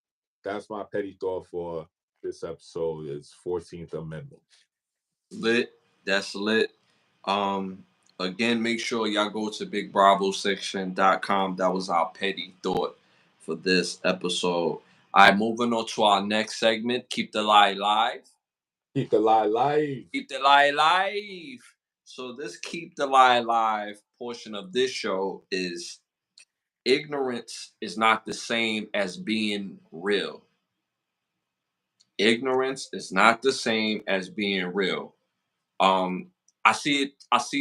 that's my petty thought for this episode, is 14th Amendment. Lit. That's lit. Um, Again, make sure y'all go to bigbravossection.com. That was our petty thought for this episode. All right, moving on to our next segment. Keep the lie live. Keep the lie live. Keep the lie live. So this keep the lie live portion of this show is ignorance is not the same as being real. Ignorance is not the same as being real. Um, I see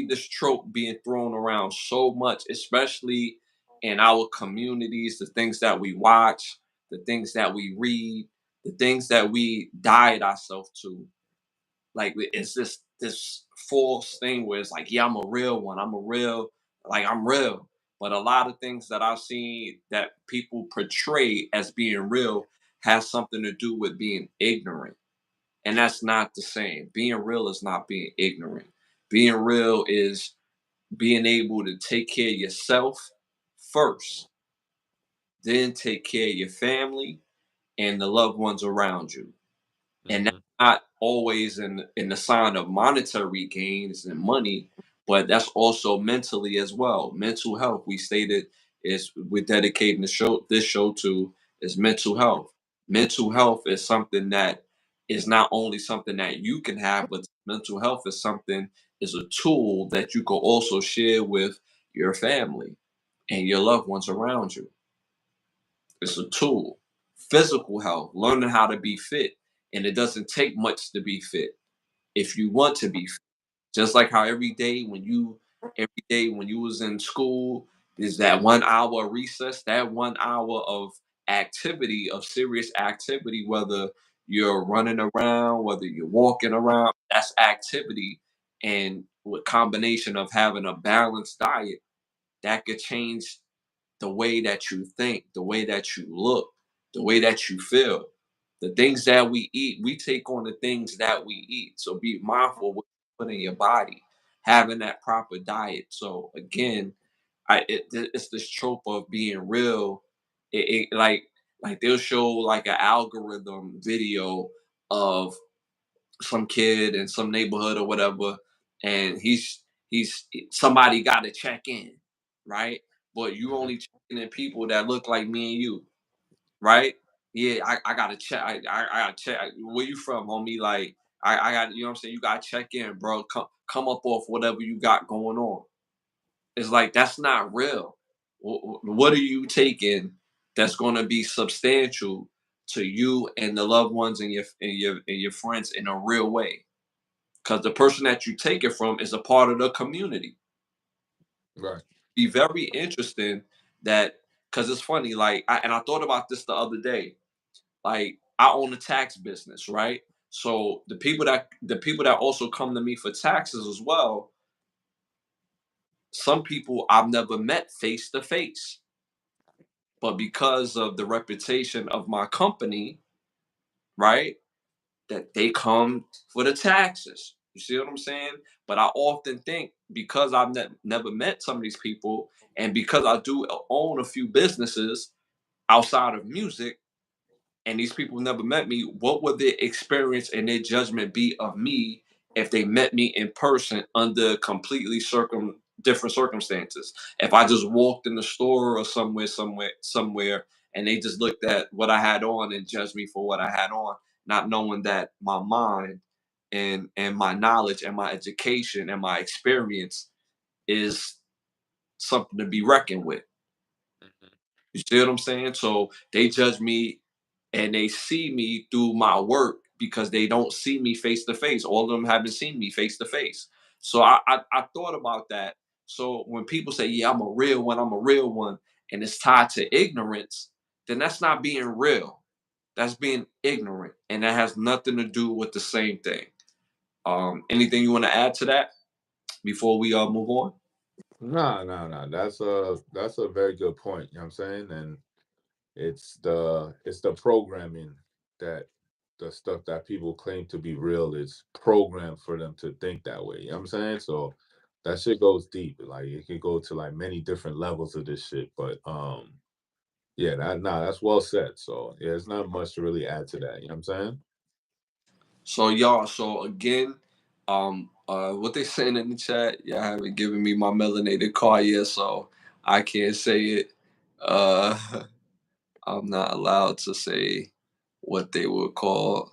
this trope being thrown around so much, especially in our communities, the things that we watch, the things that we read, the things that we diet ourselves to. Like, it's this false thing where it's like, yeah, I'm a real one. I'm real. But a lot of things that I've seen that people portray as being real has something to do with being ignorant. And that's not the same. Being real is not being ignorant. Being real is being able to take care of yourself first, then take care of your family and the loved ones around you. And that's Mm-hmm. not always in the sign of monetary gains and money, but that's also mentally as well. Mental health, we stated, is we're dedicating this show to is mental health. Mental health is something that is not only something that you can have, but mental health is a tool that you can also share with your family and your loved ones around you. It's a tool. Physical health, learning how to be fit. And it doesn't take much to be fit if you want to be fit. Just like how every day when you was in school, is that 1 hour recess, that 1 hour of activity, of serious activity, whether you're running around, whether you're walking around, that's activity. And with combination of having a balanced diet, that could change the way that you think, the way that you look, the way that you feel. The things that we eat, we take on the things that we eat. So be mindful of what you put in your body, having that proper diet. So again, it's this trope of being real. It like they'll show like an algorithm video of some kid in some neighborhood or whatever, and he's somebody got to check in, right? But you Mm-hmm. only checking in people that look like me and you, right? Yeah, I gotta check. I gotta check. Where you from, homie? Like I got, you know what I'm saying. You gotta check in, bro. Come up off whatever you got going on. It's like that's not real. What are you taking that's going to be substantial to you and the loved ones and your friends in a real way? Because the person that you take it from is a part of the community. Right. Be very interesting that, because it's funny. And I thought about this the other day. Like, I own a tax business, right? So the people that also come to me for taxes as well. Some people I've never met face to face, but because of the reputation of my company, right? That they come for the taxes. You see what I'm saying? But I often think, because I've never met some of these people, and because I do own a few businesses outside of music, and these people never met me, what would their experience and their judgment be of me if they met me in person under completely different circumstances. If I just walked in the store or somewhere, and they just looked at what I had on and judged me for what I had on, not knowing that my mind and my knowledge and my education and my experience is something to be reckoned with. Mhm. You see what I'm saying? So they judge me and they see me through my work because they don't see me face to face. All of them haven't seen me face to face. So I thought about that. So when people say, "Yeah, I'm a real one," and it's tied to ignorance, then that's not being real. That's being ignorant, and that has nothing to do with the same thing. Anything you want to add to that before we move on? Nah, nah, nah. That's a very good point. You know what I'm saying? And it's the programming that the stuff that people claim to be real is programmed for them to think that way. You know what I'm saying? So that shit goes deep. Like it can go to like many different levels of this shit. But yeah, that's well said. So yeah, there's not much to really add to that. You know what I'm saying? So y'all, so again, what they saying in the chat, y'all haven't given me my melanated card yet, so I can't say it. Uh I'm not allowed to say what they would call.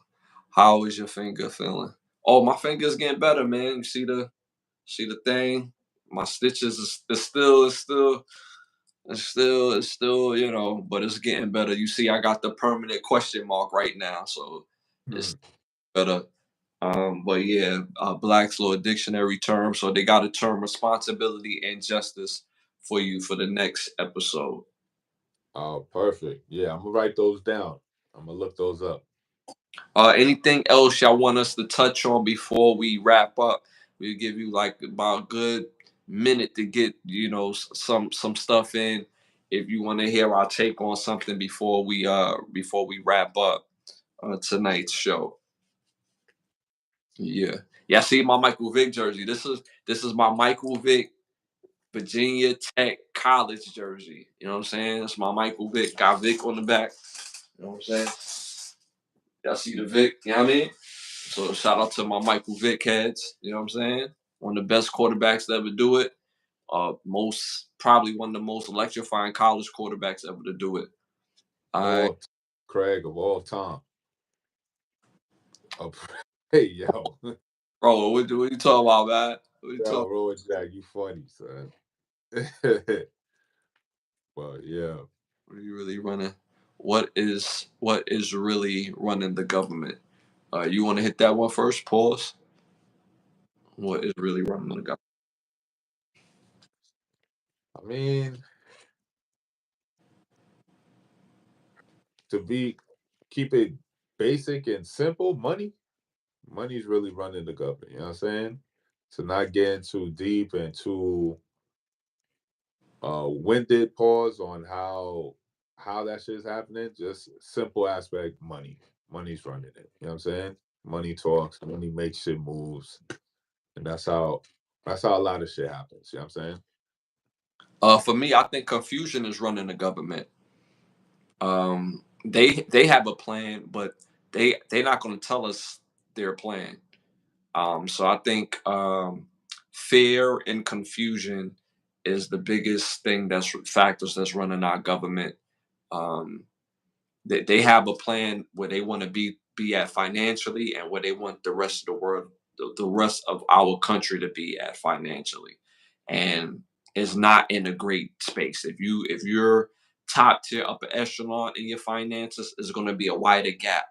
How is your finger feeling? Oh, my finger's getting better, man. You see the thing? My stitches is still, but it's getting better. You see, I got the permanent question mark right now, so it's Mhm. better. But yeah, Black's Law Dictionary term. So they got a term responsibility and justice for you for the next episode. Oh, perfect. Yeah, I'm gonna write those down. I'm gonna look those up. Anything else y'all want us to touch on before we wrap up? We'll give you like about a good minute to get some stuff in. If you want to hear our take on something before we wrap up tonight's show. Yeah, yeah. See my Michael Vick jersey. This is my Michael Vick Virginia Tech College jersey. You know what I'm saying? It's my Michael Vick. Got Vick on the back. You know what I'm saying? Y'all see the Vick? You know what I mean? So shout out to my Michael Vick heads. You know what I'm saying? One of the best quarterbacks to ever do it. Most probably one of the most electrifying college quarterbacks ever to do it. I All Craig of all time. Oh, hey yo, bro, what you talking about, man? What you yo, talking? Roy Jack, you funny, son. But yeah, What are you really running? What is really running the government? You want to hit that one first? Pause. What is really running the government? I mean, to be keep it basic and simple, money's really running the government. You know what I'm saying? To not get too deep and too winded pause on how that shit's happening. Just simple aspect, money's running it. You know what I'm saying? Money talks, money makes shit moves, and that's how a lot of shit happens. You know what I'm saying? For me, I think confusion is running the government. They have a plan, but they're not going to tell us their plan. So I think fear and confusion is the biggest thing that's factors that's running our government. Um, they have a plan where they want to be at financially and where they want the rest of the world, the rest of our country to be at financially, and it's not in a great space. If you're top tier upper echelon in your finances, is going to be a wider gap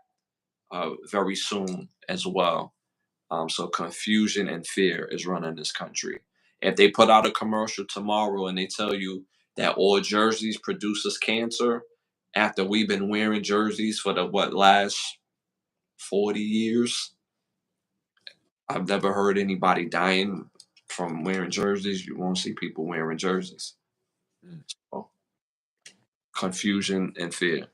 very soon as well. So confusion and fear is running this country. If they put out a commercial tomorrow and they tell you that all jerseys produces cancer, after we've been wearing jerseys for the last 40 years, I've never heard anybody dying from wearing jerseys. You won't see people wearing jerseys. Mm. So, confusion and fear.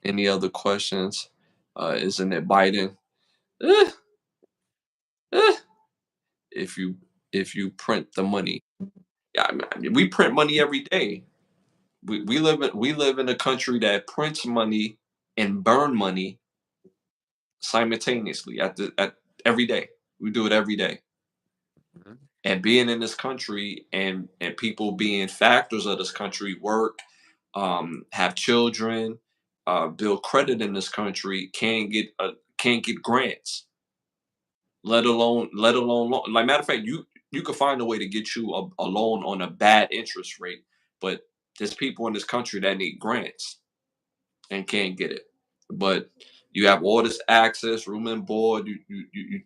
Any other questions? Isn't it Biden? Eh, eh, if you print the money. Yeah, I mean, we print money every day. We live in a country that prints money and burn money simultaneously at every day. We do it every day. Mm-hmm. And being in this country and people being factors of this country, work, have children, build credit in this country, can't get grants, let alone loan. Like matter of fact, you could find a way to get you a loan on a bad interest rate, but there's people in this country that need grants and can't get it. But you have all this access, room and board. You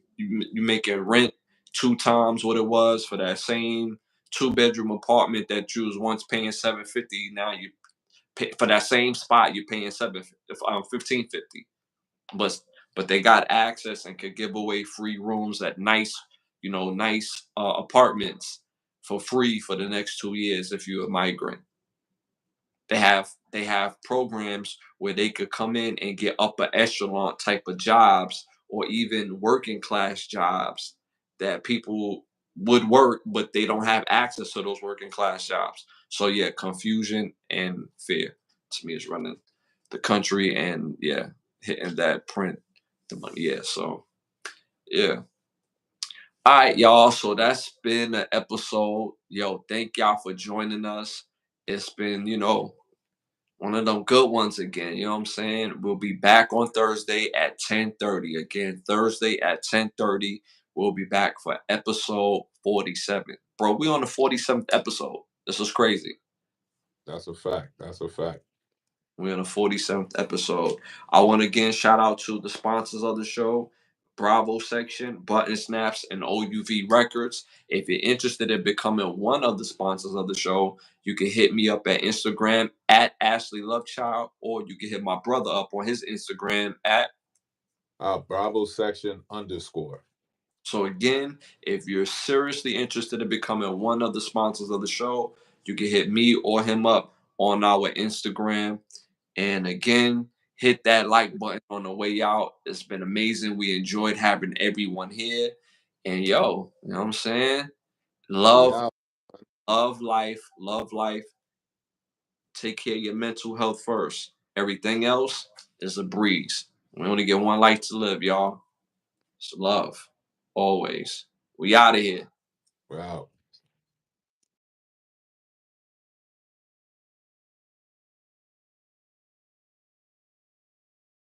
making rent 2 times what it was for that same 2 bedroom apartment that you was once paying 750. Now you pay for that same spot. You're paying 1550. But they got access and could give away free rooms at nice apartments for free for the next 2 years if you're a migrant. They have programs where they could come in and get upper echelon type of jobs or even working class jobs that people would work, but they don't have access to those working class jobs. So yeah, confusion and fear to me is running the country, and yeah, hitting that print the money. Yeah, so yeah. All right, y'all. So that's been an episode. Yo, thank y'all for joining us. It's been, one of them good ones again. You know what I'm saying? We'll be back on Thursday at 10:30. Again, Thursday at 10:30. We'll be back for episode 47. Bro, we on the 47th episode. This is crazy. That's a fact. That's a fact. We're on the 47th episode. I want to again shout out to the sponsors of the show, Bravo Section, Button Snaps, and OUV Records. If you're interested in becoming one of the sponsors of the show, you can hit me up at Instagram at Ashley Lovechild, or you can hit my brother up on his Instagram at Bravo Section _ So again, if you're seriously interested in becoming one of the sponsors of the show, you can hit me or him up on our Instagram. And again, hit that like button on the way out. It's been amazing. We enjoyed having everyone here. And yo, you know what I'm saying? We Love, out. love life, love life. Take care of your mental health first. Everything else is a breeze. We only get one life to live, y'all. It's love. Always. We out of here. We're out.